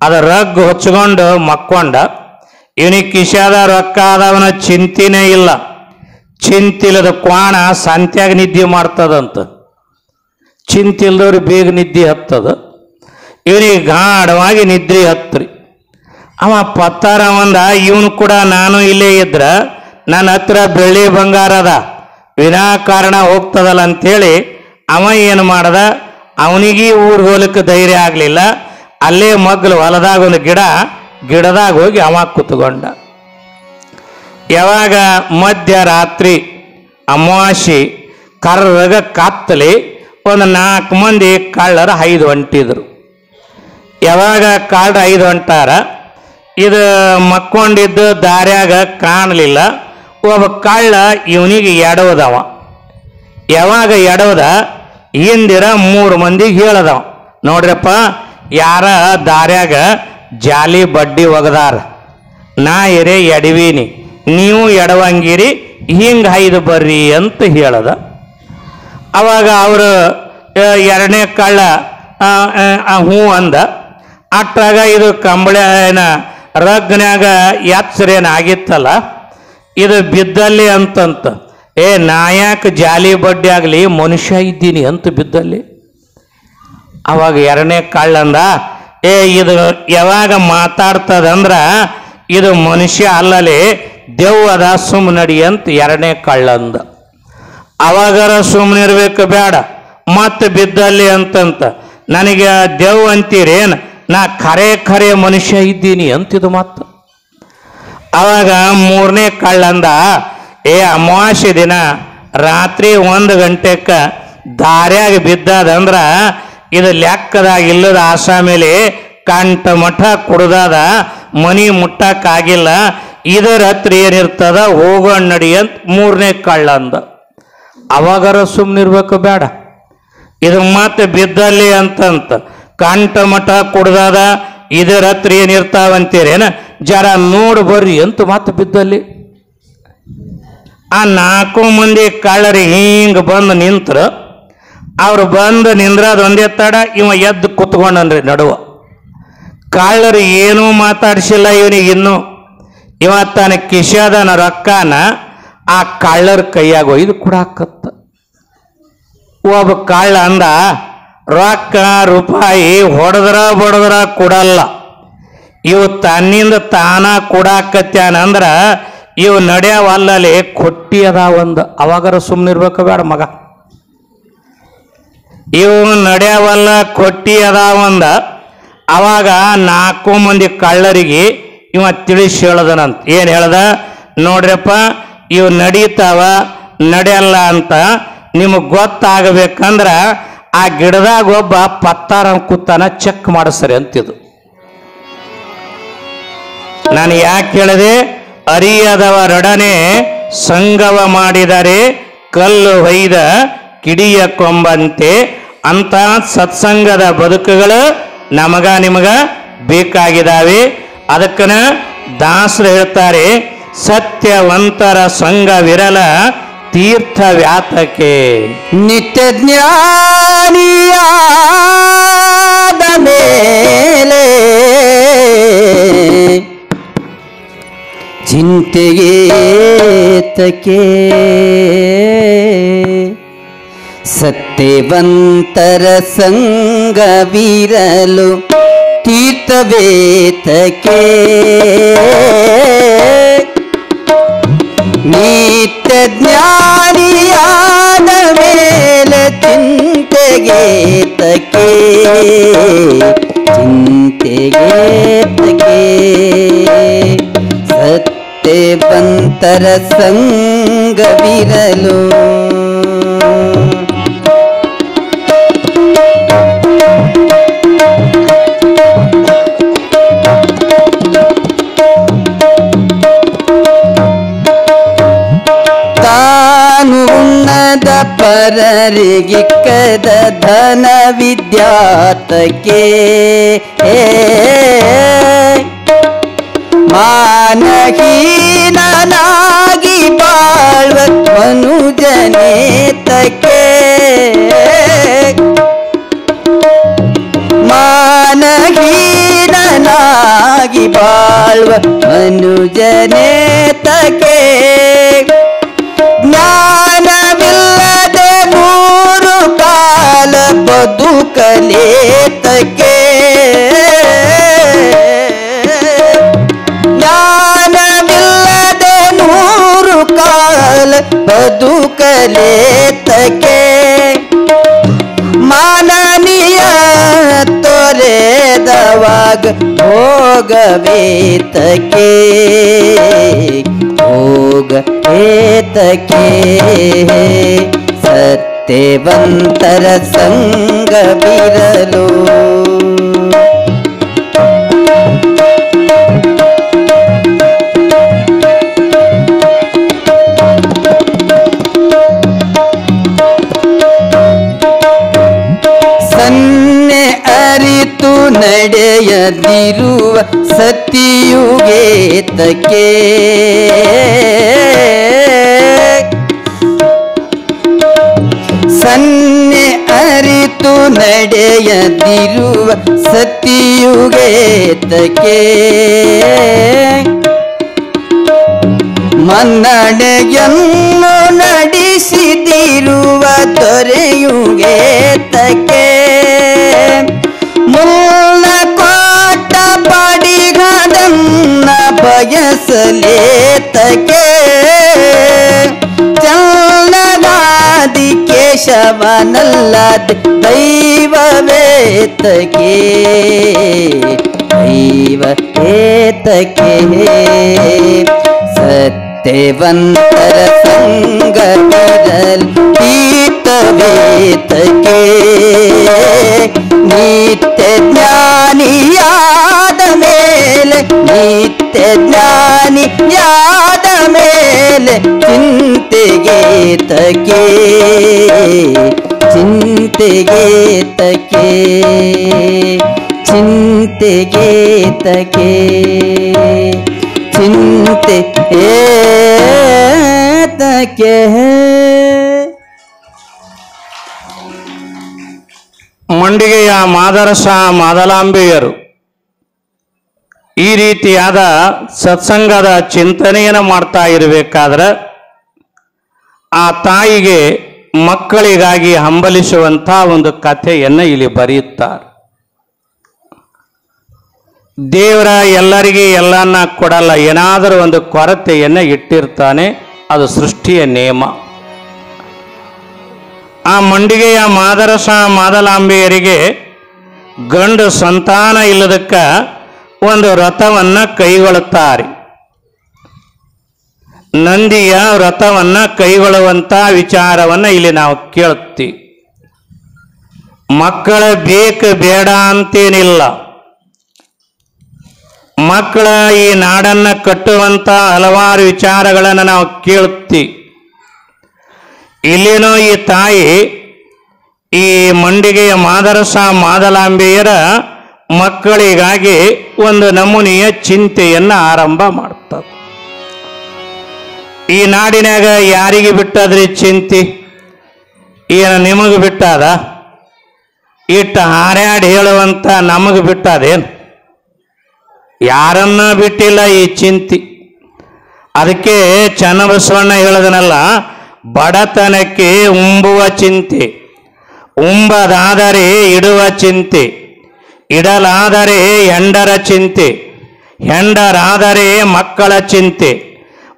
ಅದ ರಗ್ ಹೊಚ್ಕೊಂಡು ಮಕ್ಕೊಂಡ. ಇವನಿಗೆ ಕಿಶಾದ ರೊಕ್ಕ ಆದವನ ಚಿಂತಿನೇ ಇಲ್ಲ. ಚಿಂತಿಲ್ಲದ ಕ್ವಾಣ ಸಂತ್ಯಾಗ ನಿದ್ದೆ ಮಾಡ್ತದಂತ, ಚಿಂತಿಲ್ದವ್ರು ಬೇಗ ನಿದ್ದೆ ಹತ್ತದ. ಇವನಿಗೆ ಗಾಢವಾಗಿ ನಿದ್ರೆ ಹತ್ರಿ. ಅವ ಪತ್ತಾರ ಒಂದ ಇವನು ಕೂಡ ನಾನು ಇಲ್ಲೇ ಇದ್ರ ನನ್ನ ಹತ್ರ ಬೆಳ್ಳಿ ಬಂಗಾರ ಅದ, ವಿನಾಕಾರಣ ಹೋಗ್ತದಲ್ಲ ಅಂಥೇಳಿ ಅವ ಏನು ಮಾಡ್ದ, ಅವನಿಗೆ ಊರಿಗೆ ಹೋಗ್ಲಿಕ್ಕೆ ಧೈರ್ಯ ಆಗಲಿಲ್ಲ. ಅಲ್ಲೇ ಮಗ್ಲು ಹೊಲದಾಗ ಒಂದು ಗಿಡದಾಗ ಹೋಗಿ ಅವ ಕೂತ್ಕೊಂಡ. ಯಾವಾಗ ಮಧ್ಯರಾತ್ರಿ ಅಮಾವಾಸ್ಯೆ ಕರ್ರಗ ಕತ್ತಲಿ ಒಂದು 4 ಮಂದಿ ಕಳ್ಳರು 5 ಹೊಂಟಿದ್ರು. ಯಾವಾಗ ಕಳ್ಳರು 5 ಹೊಂಟಾರ, ಇದು ಮಕ್ಕೊಂಡಿದ್ದು ದಾರ್ಯಾಗ ಕಾಣಲಿಲ್ಲ. ಒಬ್ಬ ಕಳ್ಳ ಇವನಿಗೆ ಎಡವದವ. ಯಾವಾಗ ಎಡವದ ಹಿಂದಿರ 3 ಮಂದಿಗೆ ಹೇಳದವ, ನೋಡ್ರಪ್ಪ ಯಾರ ದಾರ್ಯಾಗ ಜಾಲಿ ಬಡ್ಡಿ ಒಗದಾರ, ನಾ ಇರೇ ಎಡವೀನಿ, ನೀವು ಎಡವಂಗಿರಿ, ಹಿಂಗೆ 5 ಬರ್ರಿ ಅಂತ ಹೇಳದ. ಅವಾಗ ಅವರು 2ನೇ ಕಳ್ಳ ಹ್ಞೂ ಅಂದ. ಅಟ್ರಾಗ ಇದು ಕಂಬಳಿನ ರಗ್ನ್ಯಾಗ ಎಚ್ಚರೇನು ಆಗಿತ್ತಲ್ಲ, ಇದು ಬಿದ್ದಲ್ಲಿ ಅಂತಂತ, ಏ ನಾಯಕ ಜಾಲಿ ಬಡ್ಡಿ ಆಗಲಿ ಮನುಷ್ಯ ಇದ್ದೀನಿ ಅಂತ ಬಿದ್ದಲ್ಲಿ. ಅವಾಗ 2ನೇ ಕಳ್ಳಂದ, ಏ ಇದು ಯಾವಾಗ ಮಾತಾಡ್ತದಂದ್ರ ಇದು ಮನುಷ್ಯ ಅಲ್ಲಲ್ಲಿ ದೆವ್ವದ ಸುಮ್ ನಡಿ ಅಂತ 2ನೇ ಕಳ್ಳಂದ. ಅವಾಗರ ಸುಮ್ಮನಿರ್ಬೇಕು ಬೇಡ, ಮತ್ತೆ ಬಿದ್ದಲ್ಲಿ ಅಂತಂತ, ನನಗೆ ದೆವ್ವ ಅಂತೀರೇನು, ನಾ ಖರೆ ಮನುಷ್ಯ ಇದ್ದೀನಿ ಅಂತಿದ್ದು ಮಾತು. ಅವಾಗ 3ನೇ ಕಳ್ಳಂದ, ಏ ಅಮಾವಾಸ್ಯೆ ದಿನ ರಾತ್ರಿ 1 ಗಂಟೆಗೆ ದಾರ್ಯಾಗ ಬಿದ್ದದಂದ್ರ ಇದು ಲೆಕ್ಕದಾಗ ಇಲ್ಲದ ಆಸಾಮೇಲೆ ಕಂಠ ಮಠ ಕುಡ್ದಾದ, ಮನಿ ಮುಟ್ಟಕ್ಕಾಗಿಲ್ಲ, ಇದರ ಹತ್ರ ಏನಿರ್ತದ ಹೋಗೋಣ ನಡಿ ಅಂತ 3ನೇ ಕಳ್ಳಂದ. ಅವಾಗರ ಸುಮ್ಮನಿರ್ಬೇಕು ಬೇಡ, ಇದು ಮತ್ತೆ ಬಿದ್ದಲ್ಲಿ ಅಂತಂತ ಕಂಠ ಮಠ ಕುಡ್ದಾದ, ಇದರ ಹತ್ರ ಏನಿರ್ತಾವಂತೀರೇನ, ಜರ ನೋಡು ಬರ್ರಿ ಅಂತ ಮತ್ತೆ ಬಿದ್ದಲ್ಲಿ. ಆ 4 ಮಂದಿ ಕಳ್ಳರಿ ಹಿಂಗೆ ಬಂದು ನಿಂತರು. ಅವ್ರು ಬಂದು ನಿಂದ್ರದ ಒಂದೇ ತಡ ಇವ ಎದ್ದು ಕುತ್ಕೊಂಡನ್ರಿ ನಡುವ. ಕಳ್ಳರು ಏನೂ ಮಾತಾಡ್ಸಿಲ್ಲ ಇವನಿಗೆ. ಇನ್ನು ಇವ ತನ್ನ ಕಿಶಾದನ ರೊಕ್ಕನ ಆ ಕಳ್ಳರ ಕೈಯಾಗ ಒಯ್ದು ಕೊಡಾಕತ್ತ. ಒಬ್ಬ ಕಳ್ಳ ಅಂದ, ರೊಕ್ಕ ರೂಪಾಯಿ ಹೊಡೆದ್ರ ಕೊಡಲ್ಲ, ಇವು ತನ್ನಿಂದ ತಾನ ಕೊಡಾಕತ್ಯಾನಂದ್ರ ಇವು ನಡೆಯವಲ್ಲಲ್ಲಿ ಕೊಟ್ಟಿ ಅದಾವಂದ. ಅವಾಗರ ಸುಮ್ಮನಿರ್ಬೇಕು ಬೇಡ ಮಗ, ಇವು ನಡೆಯವಲ್ಲ ಕೊಟ್ಟಿ ಅದಾವಂದ. ಅವಾಗ 4 ಮಂದಿ ಕಳ್ಳರಿಗೆ ಇವ ತಿಳಿಸಿ ಹೇಳದನಂತ. ಏನು ಹೇಳ್ದ, ನೋಡ್ರಪ್ಪ ಇವು ನಡೀತಾವ ನಡೆಯಲ್ಲ ಅಂತ ನಿಮಗೆ ಗೊತ್ತಾಗಬೇಕಂದ್ರ ಆ ಗಿಡದಾಗ ಒಬ್ಬ ಪತ್ತಾರ ಕೂತಾನ, ಚೆಕ್ ಮಾಡಿಸ್ರಿ ಅಂತಿದ್ದು. ನಾನು ಯಾಕೆ ಹೇಳಿದೆ, ಅರಿಯದವರೊಡನೆ ಸಂಗವ ಮಾಡಿದರೆ ಕಲ್ಲು ಹೊಯ್ದ ಕಿಡಿಯ ಕೊಂಬಂತೆ ಅಂತ ಸತ್ಸಂಗದ ಬದುಕುಗಳು ನಮಗ ನಿಮಗ ಬೇಕಾಗಿದ್ದಾವೆ. ಅದಕ್ಕನ ದಾಸರು ಹೇಳ್ತಾರೆ, ಸತ್ಯವಂತರ ಸಂಘವಿರಲ ತೀರ್ಥ ವ್ಯಾತಕ್ಕೆ. ನಿತ್ಯ ಜ್ಞಾನಿಯಾದ ಮೇಲೆ ಚಿಂತೆಯೇತಕ್ಕೆ, ಸತ್ಯವಂತರ ಸಂಗವಿರಲು ತೀರ್ಥವೇತಕ್ಕೆ. ನಿತ್ಯ ಜ್ಞಾನಿಯಾದ ಮೇಲೆ ಚಿಂತೆಗೆ ತಕೆ ಸತ್ಯವಂತರ ಸಂಗವಿರಲು ಪರರಿಗಿಕ್ಕದ ಧನ ವಿದ್ಯಾತಕ್ಕೆ ಮಾನಹೀನನಾಗಿ ಬಾಳ್ವ ಮನುಜನೇತಕ್ಕೆ ಮಾನಹೀನನಾಗಿ ಬಾಳ್ವ ಮನುಜನೇತಕ್ಕೆ ಜ್ಞಾನವಿಲ್ಲದೆ ಮೂರು ಕಾಲ ಬದುಕಲೇತಕ್ಕೆ ಜ್ಞಾನವಿಲ್ಲದೆ ಮೂರು ಕಾಲ ಬದುಕಲೇತಕ್ಕೆ ಮಾನನೀಯ ತೊರೆದವಾಗ ಭೋಗವೇತಕ್ಕೆ ಭೋಗ ಏತಕ್ಕೆ ಸತ್ಯವಂತರ ಸಂಗವಿರಲು ಸನ್ನೆ ಅರಿತು ನಡೆಯದಿರುವ ಸತಿಯುಗೇತಕ್ಕೆ ಸನ್ನೆ ಅರಿತು ನಡೆಯದಿರುವ ಸತಿಯುಗೇತಕ್ಕೆ ಮನ್ನಣೆಯನ್ನು ನಡೆಸಿದಿರುವ ದೊರೆಯುಗೇತಕ್ಕೆ ಮುನ್ನ ಕೋಟ ಪಡಿಗದನ್ನ ಬಯಸಲೇತಕ್ಕೆ ಚನ್ನಗಾದಿ ಕೇಶವನಲ್ಲದ ದೈವವೇತಕ್ಕೆ ದೈವವೇತಕ್ಕೆ ಸತ್ಯವಂತರ ಸಂಗವಿರಲ್ ಹಿತವೇತಕ್ಕೆ ನಿತ್ಯ ಜ್ಞಾನಿಯಾದ ಮೇಲೆ ನಿತ್ಯ ಜ್ಞಾನಿಯಾದ ಮೇಲೆ ಚಿಂತೆಗೇತಕ್ಕೆ ಚಿಂತೆಗೇತಕ್ಕೆ ಚಿಂತೆಗೇತಕ್ಕೆ ಚಿಂತೆ ಏತಕ್ಕೆ ಮಂಡಿಗೆಯ ಮಾದರಸ ಮಾದಲಾಂಬೆಯರು ಈ ರೀತಿಯಾದ ಸತ್ಸಂಗದ ಚಿಂತನೆಯನ್ನು ಮಾಡ್ತಾ ಇರಬೇಕಾದ್ರೆ ಆ ತಾಯಿಗೆ ಮಕ್ಕಳಿಗಾಗಿ ಹಂಬಲಿಸುವಂಥ ಒಂದು ಕಥೆಯನ್ನು ಇಲ್ಲಿ ಬರೆಯುತ್ತಾರೆ. ದೇವರ ಎಲ್ಲರಿಗೆ ಎಲ್ಲನ್ನ ಕೊಡಲ್ಲ, ಏನಾದರೂ ಒಂದು ಕೊರತೆಯನ್ನು ಇಟ್ಟಿರ್ತಾನೆ, ಅದು ಸೃಷ್ಟಿಯ ನಿಯಮ. ಆ ಮಂಡಿಗೆಯ ಮಾದರಸ ಮಾದಲಾಂಬೆಯರಿಗೆ ಗಂಡು ಸಂತಾನ ಇಲ್ಲದಕ್ಕ ಒಂದು ವ್ರತವನ್ನು ಕೈಗೊಳ್ಳುತ್ತಾರೆ. ನಂದಿಯ ವ್ರತವನ್ನು ಕೈಗೊಳ್ಳುವಂಥ ವಿಚಾರವನ್ನು ಇಲ್ಲಿ ನಾವು ಕೇಳುತ್ತೀವಿ. ಮಕ್ಕಳ ಬೇಕು ಬೇಡ ಅಂತೇನಿಲ್ಲ, ಮಕ್ಕಳ ಈ ನಾಡನ್ನು ಕಟ್ಟುವಂಥ ಹಲವಾರು ವಿಚಾರಗಳನ್ನು ನಾವು ಕೇಳುತ್ತೀವಿ. ಇಲ್ಲೇನೋ ಈ ತಾಯಿ ಈ ಮಂಡಿಗೆಯ ಮಾದರಸ ಮಾದಲಾಂಬೆಯರ ಮಕ್ಕಳಿಗಾಗಿ ಒಂದು ನಮೂನೆಯ ಚಿಂತೆಯನ್ನು ಆರಂಭ ಮಾಡ್ತದೆ. ಈ ನಾಡಿನಾಗ ಯಾರಿಗೆ ಬಿಟ್ಟದ್ರಿ ಚಿಂತೆ? ಏನು ನಿಮಗೆ ಬಿಟ್ಟದ? ಇಟ್ಟು ಹಾರ್ಯಾಡಿ ಹೇಳುವಂಥ ನಮಗೆ ಬಿಟ್ಟದೇನು? ಯಾರನ್ನ ಬಿಟ್ಟಿಲ್ಲ ಈ ಚಿಂತೆ. ಅದಕ್ಕೆ ಚನ್ನಬಸವಣ್ಣ ಹೇಳದನಲ್ಲ, ಬಡತನಕ್ಕೆ ಉಂಬುವ ಚಿಂತೆ, ಉಂಬದಾದರೆ ಇಡುವ ಚಿಂತೆ, ಇಡಲಾದರೆ ಹೆಂಡರ ಚಿಂತೆ, ಹೆಂಡರಾದರೆ ಮಕ್ಕಳ ಚಿಂತೆ,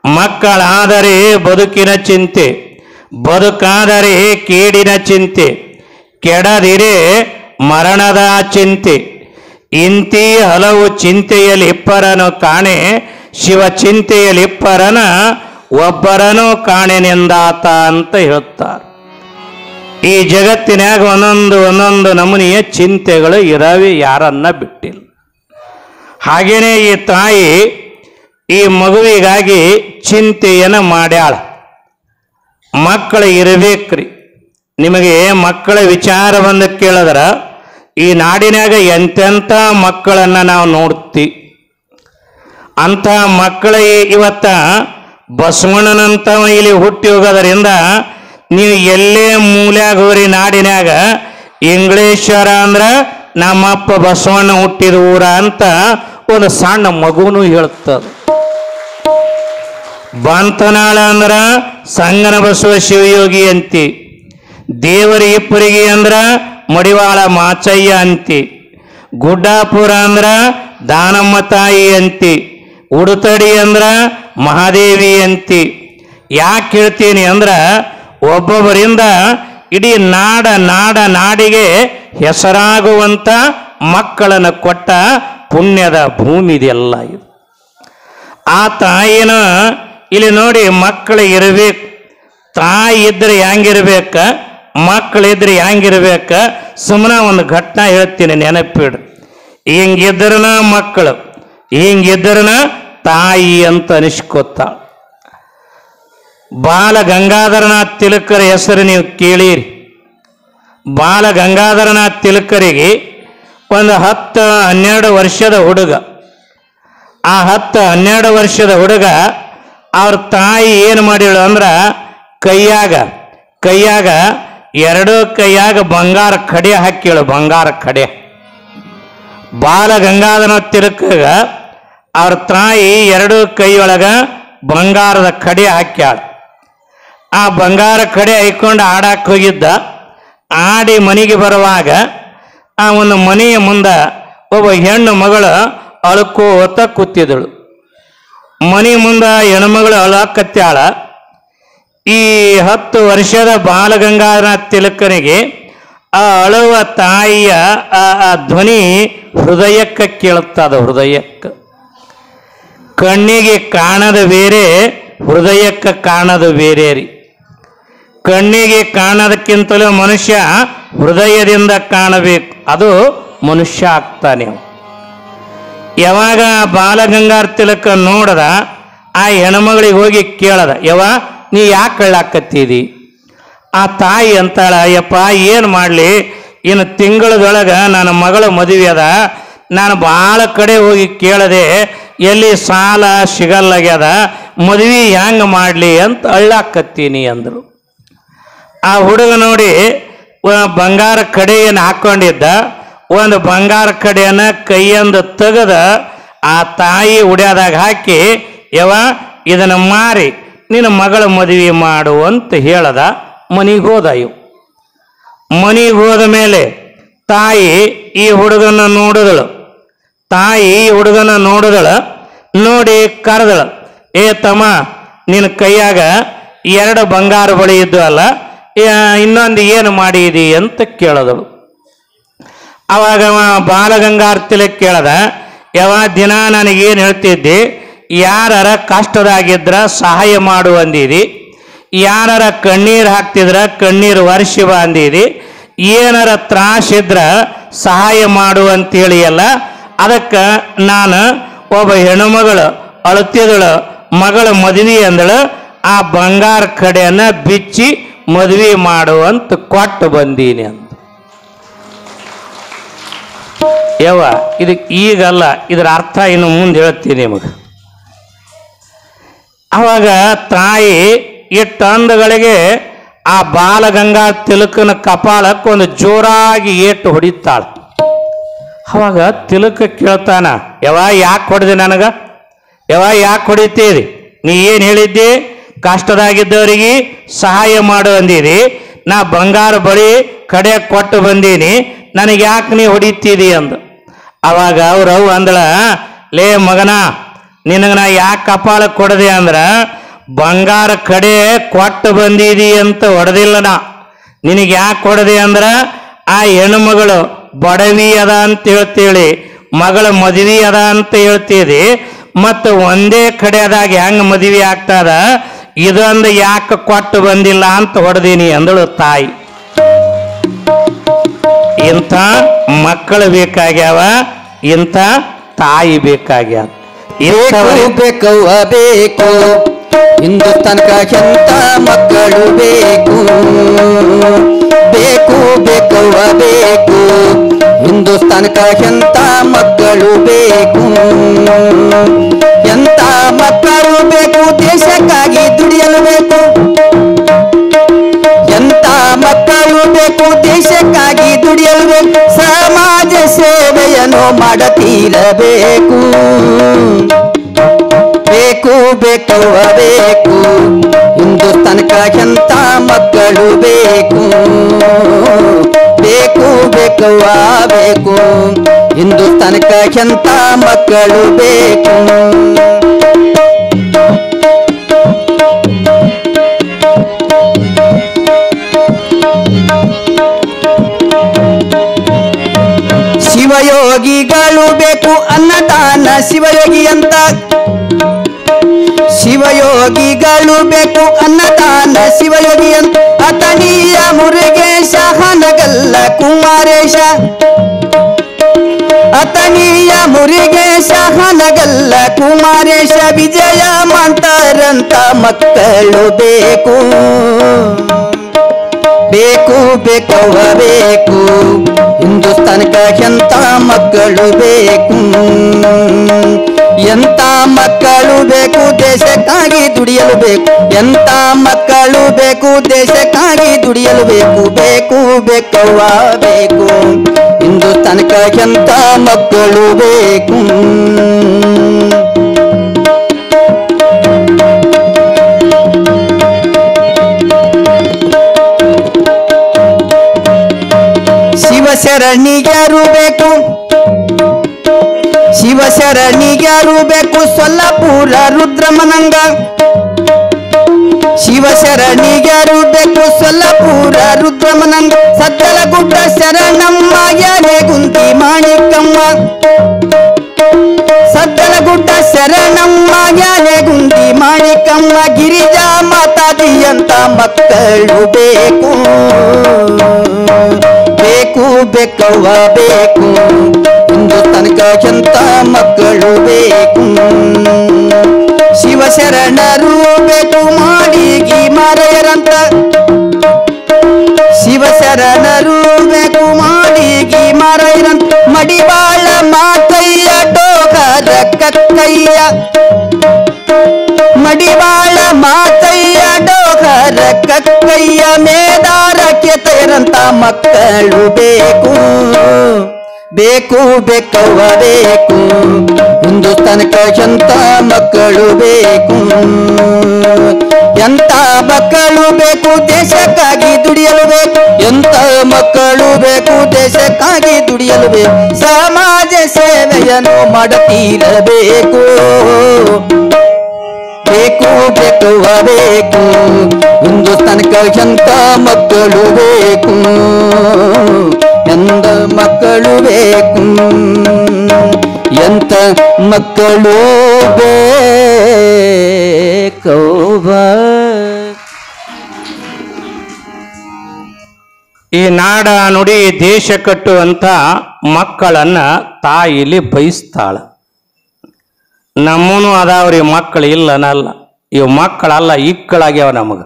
ಮಕ್ಕಳಾದರೆ ಬದುಕಿನ ಚಿಂತೆ, ಬದುಕಾದರೆ ಕೇಡಿನ ಚಿಂತೆ, ಕೆಡದಿರೆ ಮರಣದ ಚಿಂತೆ. ಇಂತಿ ಹಲವು ಚಿಂತೆಯಲ್ಲಿಪ್ಪರನು ಕಾಣೆ, ಶಿವ ಚಿಂತೆಯಲ್ಲಿಪ್ಪರನ ಒಬ್ಬರನು ಕಾಣೆನೆಂದಾತ ಅಂತ ಹೇಳ್ತಾರೆ. ಈ ಜಗತ್ತಿನಾಗ ಒಂದೊಂದು ನಮೂನೆಯ ಚಿಂತೆಗಳು ಇರವೆ, ಯಾರನ್ನ ಬಿಟ್ಟಿಲ್ಲ. ಹಾಗೇನೆ ಈ ತಾಯಿ ಈ ಮಗುವಿಗಾಗಿ ಚಿಂತೆಯನ್ನು ಮಾಡ್ಯಾಳ. ಮಕ್ಕಳು ಇರಬೇಕ್ರಿ. ನಿಮಗೆ ಮಕ್ಕಳ ವಿಚಾರ ಬಂದು ಕೇಳಿದ್ರ ಈ ನಾಡಿನಾಗ ಎಂತೆಂಥ ಮಕ್ಕಳನ್ನು ನಾವು ನೋಡ್ತೀವಿ. ಅಂಥ ಮಕ್ಕಳ ಇವತ್ತ ಬಸವಣ್ಣನಂತವ ಇಲ್ಲಿ ಹುಟ್ಟಿ ಹೋಗೋದರಿಂದ ನೀವು ಎಲ್ಲೇ ಮೂಲ್ಯಾಗ ಹೋರಿ ನಾಡಿನಾಗ ಇಂಗ್ಲೇಶ್ವರ ಅಂದ್ರೆ ನಮ್ಮಪ್ಪ ಬಸವಣ್ಣ ಹುಟ್ಟಿದ ಊರ ಅಂತ ಒಂದು ಸಣ್ಣ ಮಗುನು ಹೇಳ್ತದ. ಬಂತನಾಳ ಅಂದ್ರ ಸಂಗನ ಬಸವ ಶಿವಯೋಗಿ ಅಂತಿ, ದೇವರ ಇಪ್ಪರಿಗೆ ಅಂದ್ರ ಮಡಿವಾಳ ಮಾಚಯ್ಯ ಅಂತಿ, ಗುಡ್ಡಾಪುರ ಅಂದ್ರ ದಾನಮ್ಮ ತಾಯಿ ಅಂತಿ, ಉಡುತಡಿ ಅಂದ್ರ ಮಹಾದೇವಿ ಅಂತಿ. ಯಾಕೆ ಹೇಳ್ತೀನಿ ಅಂದ್ರ ಒಬ್ಬೊಬ್ಬರಿಂದ ಇಡೀ ನಾಡಿಗೆ ಹೆಸರಾಗುವಂಥ ಮಕ್ಕಳನ್ನು ಕೊಟ್ಟ ಪುಣ್ಯದ ಭೂಮಿ ಇದೆಲ್ಲ ಇದು. ಆ ತಾಯಿನ ಇಲ್ಲಿ ನೋಡಿ, ಮಕ್ಕಳು ಇರಬೇಕು. ತಾಯಿ ಇದ್ರೆ ಹೆಂಗಿರ್ಬೇಕ, ಮಕ್ಕಳಿದ್ರೆ ಹೆಂಗಿರ್ಬೇಕ. ಸುಮ್ಮನೆ ಒಂದು ಘಟನೆ ಹೇಳ್ತೀನಿ, ನೆನಪಿಡ್ರಿ. ಹಿಂಗಿದ್ರನ ಮಕ್ಕಳು, ಹಿಂಗಿದ್ರನ ತಾಯಿ ಅಂತ ಅನಿಸ್ಕೊತಾಳ. ಬಾಲ ಗಂಗಾಧರನಾಥ್ ತಿಲಕರ ಹೆಸರು ನೀವು ಕೇಳಿರಿ. ಬಾಲ ಗಂಗಾಧರನಾಥ್ ತಿಲಕರಿಗೆ ಒಂದು 10-12 ವರ್ಷದ ಹುಡುಗ. ಆ 10-12 ವರ್ಷದ ಹುಡುಗ ಅವ್ರ ತಾಯಿ ಏನು ಮಾಡಿಳು ಅಂದ್ರೆ ಕೈಯಾಗ ಎರಡೂ ಕೈಯಾಗ ಬಂಗಾರ ಕಡೆ ಹಾಕಿಳು. ಬಂಗಾರ ಕಡೆ ಬಾಲ ಗಂಗಾಧರನಾಥ್ ತಿಲಕಗ ಅವ್ರ ತಾಯಿ ಎರಡೂ ಕೈಯೊಳಗ ಬಂಗಾರದ ಕಡೆ ಹಾಕ್ಯಾಳ. ಆ ಬಂಗಾರ ಕಡೆ ಹಾಕೊಂಡು ಆಡಕ್ಕೆ ಹೋಗಿದ್ದ. ಆಡಿ ಮನೆಗೆ ಬರುವಾಗ ಆ ಒಂದು ಮನೆಯ ಮುಂದೆ ಒಬ್ಬ ಹೆಣ್ಣು ಮಗಳು ಅಳ್ಕೋತ ಕೂತಿದಳು. ಮನೆ ಮುಂದೆ ಹೆಣ್ಮಗಳು ಅಳಕತ್ಯಾಳ. ಈ 10 ವರ್ಷದ ಬಾಲಗಂಗಾಧರನಾಥ್ ತಿಲಕನಿಗೆ ಆ ಅಳುವ ತಾಯಿಯ ಆ ಧ್ವನಿ ಹೃದಯಕ್ಕೆ ಕೇಳುತ್ತದ. ಹೃದಯಕ್ಕೆ ಕಣ್ಣಿಗೆ ಕಾಣದ ಬೇರೆ, ಹೃದಯಕ್ಕೆ ಕಾಣದು ಬೇರೆ ರೀ. ಕಣ್ಣಿಗೆ ಕಾಣೋದಕ್ಕಿಂತಲೂ ಮನುಷ್ಯ ಹೃದಯದಿಂದ ಕಾಣಬೇಕು, ಅದು ಮನುಷ್ಯ ಆಗ್ತಾನೆ. ಯಾವಾಗ ಬಾಲಗಂಗಾಧರ ತಿಲಕ ನೋಡದ ಆ ಹೆಣ್ಮಗಳಿಗೆ ಹೋಗಿ ಕೇಳದ, ಯವ್ವ ನೀ ಯಾಕೆ ಕಳ್ಳಾಕತ್ತೀದಿ? ಆ ತಾಯಿ ಅಂತಾಳ, ಯಪ್ಪ ಏನು ಮಾಡಲಿ, ಇನ್ನು ತಿಂಗಳದೊಳಗೆ ನನ್ನ ಮಗಳ ಮದುವೆ ಅದ, ನಾನು ಭಾಳ ಕಡೆ ಹೋಗಿ ಕೇಳದೆ, ಎಲ್ಲಿ ಸಾಲ ಸಿಗಲ್ಲಾಗ್ಯದ, ಮದುವೆ ಹೆಂಗೆ ಮಾಡಲಿ ಅಂತ ಅಳ್ಳಾಕತ್ತೀನಿ ಅಂದರು. ಆ ಹುಡುಗ ನೋಡಿ ಬಂಗಾರ ಕಡೆಯನ್ನು ಹಾಕ್ಕೊಂಡಿದ್ದ. ಒಂದು ಬಂಗಾರ ಕಡೆಯನ್ನು ಕೈಯಿಂದ ತೆಗೆದ ಆ ತಾಯಿ ಉಡ್ಯಾದಾಗ ಹಾಕಿ, ಯವ್ವ ಇದನ್ನು ಮಾರಿ ನಿನ್ನ ಮಗಳ ಮದುವೆ ಮಾಡು ಅಂತ ಹೇಳದ. ಮನೆಗೆ ಹೋದ. ಮನೆಗೆ ಹೋದ ಮೇಲೆ ತಾಯಿ ಈ ಹುಡುಗನ ನೋಡಿದಳು. ನೋಡಿ ಕರೆದಳು, ಏ ತಮ್ಮ, ನಿನ್ನ ಕೈಯಾಗ 2 ಬಂಗಾರ ಬಳಿ ಇದ್ದು ಅಲ್ಲ, ಇನ್ನೊಂದು ಏನು ಮಾಡಿದಿ ಅಂತ ಕೇಳಿದಳು. ಅವಾಗ ಬಾಲಗಂಗಾಧರ ತಿಲಕ್ ಕೇಳದ, ಯಾವ ದಿನ ನನಗೇನು ಹೇಳ್ತಿದ್ದಿ, ಯಾರ ಕಷ್ಟದಾಗಿದ್ರ ಸಹಾಯ ಮಾಡು ಅಂದಿದಿ, ಯಾರ ಕಣ್ಣೀರು ಹಾಕ್ತಿದ್ರ ಕಣ್ಣೀರು ವರ್ಷಿ ಬಾ ಅಂದಿದಿ, ಏನಾರ ತ್ರಾಸಿದ್ರ ಸಹಾಯ ಮಾಡು ಅಂತೇಳಿ ಅಲ್ಲ. ಅದಕ್ಕೆ ನಾನು ಒಬ್ಬ ಹೆಣ್ಣುಮಗಳು ಅಳುತ್ತಿದಳು, ಮಗಳ ಮದುವೆ ಅಂದಳು, ಆ ಬಂಗಾರ ಕಡೆಯನ್ನು ಬಿಚ್ಚಿ ಮದುವೆ ಮಾಡು ಅಂತ ಕೊಟ್ಟು ಬಂದೀನಿ ಅಂತ. ಯವ್ವ ಇದಕ್ಕೆ ಈಗಲ್ಲ, ಇದರ ಅರ್ಥ ಇನ್ನು ಮುಂದೆ ಹೇಳ್ತೀನಿ ನಿಮಗೆ. ಅವಾಗ ತಾಯಿ ಇಟ್ಟ ಅಂದಗಳಿಗೆ ಆ ಬಾಲಗಂಗಾಧರ ತಿಲಕನ ಕಪಾಳಕ್ಕೆ ಒಂದು ಜೋರಾಗಿ ಏಟು ಹೊಡಿತಾಳ. ಅವಾಗ ತಿಲಕ ಕೇಳ್ತಾನ, ಯವ್ವ ಯಾಕೆ ಹೊಡೆದೆ ನನಗ? ಯವ್ವ ಯಾಕೆ ಹೊಡಿತೀರಿ? ನೀ ಏನು ಹೇಳಿದ್ದಿ? ಕಷ್ಟದಾಗಿದ್ದವರಿಗೆ ಸಹಾಯ ಮಾಡು ಅಂದಿರಿ, ನಾ ಬಂಗಾರ ಬಳಿ ಕಡೆ ಕೊಟ್ಟು ಬಂದೀನಿ, ನನಗೆ ಯಾಕೆ ನೀ ಹೊಡಿತೀರಿ ಅಂದ. ಅವಾಗ ಅವ್ರವ್ವ ಅಂದಳ, ಲೇ ಮಗನ, ನಿನಗೆ ನಾ ಯಾಕೆ ಕಪಾಳ ಕೊಡದೆ ಅಂದ್ರ ಬಂಗಾರ ಕಡೆ ಕೊಟ್ಟು ಬಂದಿದಿ ಅಂತ ಹೊಡೆದಿಲ್ಲ ನಾ. ನಿನಗೆ ಯಾಕೆ ಕೊಡದೆ ಅಂದ್ರ ಆ ಹೆಣ್ಮಗಳು ಬಡವಿ ಅದ ಅಂತ ಹೇಳ್ತೇಳಿ, ಮಗಳ ಮದುವೆ ಅದ ಅಂತ ಹೇಳ್ತೀರಿ, ಮತ್ತು ಒಂದೇ ಕಡೆದಾಗ ಹೆಂಗ ಮದುವೆ ಆಗ್ತದ ಇದೊಂದು ಯಾಕೆ ಕೊಟ್ಟು ಬಂದಿಲ್ಲ ಅಂತ ಹೊಡೆದೀನಿ ಅಂದಳು ತಾಯಿ. ಇಂಥ ಮಕ್ಕಳು ಬೇಕಾಗ್ಯಾವ, ಇಂಥ ತಾಯಿ ಬೇಕಾಗ್ಯಾವ. ಬೇಕವ್ವ ಬೇಕು ಹಿಂದೂಸ್ತಾನಕ ಎಂತ ಮಕ್ಕಳು ಬೇಕು. ಬೇಕು ಬೇಕವ್ವ ಬೇಕು ಹಿಂದೂಸ್ತಾನಕ ಎಂತ ಮಕ್ಕಳು ಬೇಕು. ಎಂತ ಮಕ್ಕಳು ಬೇಕು ದೇಶಕ್ಕಾಗಿ ದುಡಿಯಲು ಬೇಕು. ಎಂತ ಮಕ್ಕಳು ಬೇಕು ದೇಶಕ್ಕಾಗಿ ದುಡಿಯಲು ಬೇಕು. ಸಮಾಜ ಸೇವೆಯನ್ನು ಮಾಡುತ್ತಿರಬೇಕು. ಬೇಕು ಬೇಕವ್ವ ಬೇಕು ಹಿಂದೂಸ್ತಾನಕ ಎಂತ ಮಕ್ಕಳು ಬೇಕು. ಬೇಕು ಬೇಕವ್ವ ಬೇಕು ಹಿಂದೂಸ್ತಾನಕ ಎಂತ ಮಕ್ಕಳು ಬೇಕು. ಶಿವಯೋಗಿಗಳು ಬೇಕು ಅನ್ನದಾನ ಶಿವಯೋಗಿ ಅಂತ. ಶಿವಯೋಗಿಗಳು ಬೇಕು ಅನ್ನದಾನ ಶಿವಯೋಗಿ ಅಂತ. ಅತನೀಯ ಮುರುಗೇಶ ಹನಗಲ್ಲ ಕುಮಾರೇಶ. ಅತನೀಯ ಮುರುಗೇಶ ಹನಗಲ್ಲ ಕುಮಾರೇಶ. ವಿಜಯ ಮಂತರಂತ ಮಕ್ಕಳು ಬೇಕು. ಬೇಕು ಬೇಕವ್ವ ಬೇಕು ಹಿಂದೂಸ್ತಾನಕ ಎಂತ ಮಕ್ಕಳು ಬೇಕು. ಎಂತ ಮಕ್ಕಳು ಬೇಕು ದೇಶಕ್ಕಾಗಿ ದುಡಿಯಲು ಬೇಕು. ಎಂತ ಮಕ್ಕಳು ಬೇಕು ದೇಶಕ್ಕಾಗಿ ದುಡಿಯಲು ಬೇಕು. ಬೇಕು ಬೇಕವ್ವ ಬೇಕು ಹಿಂದೂಸ್ತಾನಕ ಎಂತ ಮಕ್ಕಳು ಬೇಕು. ಶಿವಶರಣಿಗರು ಬೇಕು. ಶಿವಶರಣಿಗರು ಬೇಕು ಸೊಲ್ಲಾಪುರ ರುದ್ರಮನಂಗ. ಶಿವಶರಣಿಗರು ಬೇಕು ಸೊಲ್ಲಾಪುರ ರುದ್ರಮನಂಗ. ಸದ್ದಲಗುಡ್ಡ ಶರಣಮ್ಮ ಯಾನೆ ಗುಂತಿ ಮಾಣಿಕಮ್ಮ. ಸದ್ದಲಗುಡ್ಡ ಶರಣಮ್ಮ ಯಾನೆ ಗುಂತಿ ಮಾಣಿಕಮ್ಮ. ಗಿರಿಜಾ ಮಾತಾದಿ ಅಂತ ಮಕ್ಕಳು ಬೇಕು. ಬೇಕು ಬೇಕವ್ವ ಬೇಕು ಹಿಂದೂಸ್ತಾನಕ ಎಂತ ಮಕ್ಕಳು ಬೇಕು. ಶಿವಶರಣರು ಬೇಕು ಮಾಡಿಗಿ ಮಾರಯರಂತ. ಶಿವಶರಣರು ಬೇಕು ಮಾಡಿಗಿ ಮಾರಯರಂತ. ಮಡಿವಾಳ ಮಾತಯ್ಯ ಡೋಗರ ಕಕ್ಕಯ್ಯ. ಮಡಿವಾಳ ಮಾತಯ್ಯ ಡೋಗರ ಕಕ್ಕಯ್ಯ. ಮೇದಾರ ಕೆತೆರಂತ ಮಕ್ಕಳು ಬೇಕು. ಬೇಕು ಬೇಕವ್ವ ಬೇಕು ಹಿಂದೂಸ್ತಾನಕ ಎಂತ ಮಕ್ಕಳು ಬೇಕು. ಎಂತ ಮಕ್ಕಳು ಬೇಕು ದೇಶಕ್ಕಾಗಿ ದುಡಿಯಲು ಬೇಕು. ಎಂತ ಮಕ್ಕಳು ಬೇಕು ದೇಶಕ್ಕಾಗಿ ದುಡಿಯಲು ಬೇಕು. ಸಮಾಜ ಸೇವೆಯನ್ನು ಮಾಡುತ್ತಿರಬೇಕು. ಬೇಕು ಬೇಕವ್ವ ಬೇಕು ಹಿಂದೂಸ್ತಾನಕ ಎಂತ ಮಕ್ಕಳು ಬೇಕು. ಎಂತ ಮಕ್ಕಳು ಬೇಕು ಎಂತ ಮಕ್ಕಳು ಬೇಕವ್ವ. ಈ ನಾಡ ನುಡಿ ದೇಶ ಕಟ್ಟುವಂತ ಮಕ್ಕಳನ್ನ ತಾಯಿಲಿ ಬಯಸ್ತಾಳ. ನಮ್ಮನು ಅದಾವ್ರಿ ಮಕ್ಕಳು ಇಲ್ಲ ಅನ್ನಲ್ಲ. ಇವು ಮಕ್ಕಳಲ್ಲ ಇಕ್ಕಳಾಗ್ಯಾವ ನಮಗ.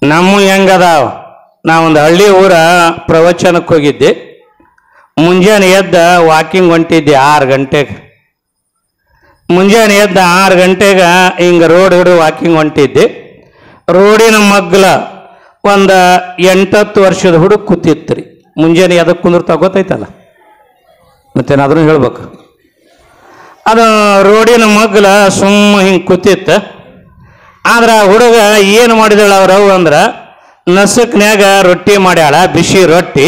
ನಮ್ಮ ಹೆಂಗದಾವ. ನಾವೊಂದು ಹಳ್ಳಿ ಊರ ಪ್ರವಚನಕ್ಕೆ ಹೋಗಿದ್ದೆ. ಮುಂಜಾನೆ ಎದ್ದ ವಾಕಿಂಗ್ ಹೊಂಟಿದ್ದೆ 6 ಗಂಟೆಗೆ. ಮುಂಜಾನೆ ಎದ್ದ 6 ಗಂಟೆಗೆ ಹಿಂಗೆ ರೋಡ್ ಹಿಡಿದು ವಾಕಿಂಗ್ ಹೊಂಟಿದ್ದೆ. ರೋಡಿನ ಮಗ್ಲ ಒಂದು 8-10 ವರ್ಷದ ಹುಡುಗ ಕೂತಿತ್ತು ರೀ. ಮುಂಜಾನೆ ಎದಕ್ಕೆ ಕುಂದಿರ್ತಾ ಗೊತ್ತೈತಲ್ಲ, ಮತ್ತೇನಾದ್ರೂ ಹೇಳ್ಬೇಕು. ಅದು ರೋಡಿನ ಮಗ್ಲ ಸುಮ್ಮ ಹಿಂಗೆ ಕೂತಿತ್ತು. ಆದ್ರೆ ಆ ಹುಡುಗ ಏನು ಮಾಡಿದಳು ಅವ್ರವ್ ಅಂದ್ರೆ ನಸಕ್ನ್ಯಾಗ ರೊಟ್ಟಿ ಮಾಡ್ಯಾಳ, ಬಿಸಿ ರೊಟ್ಟಿ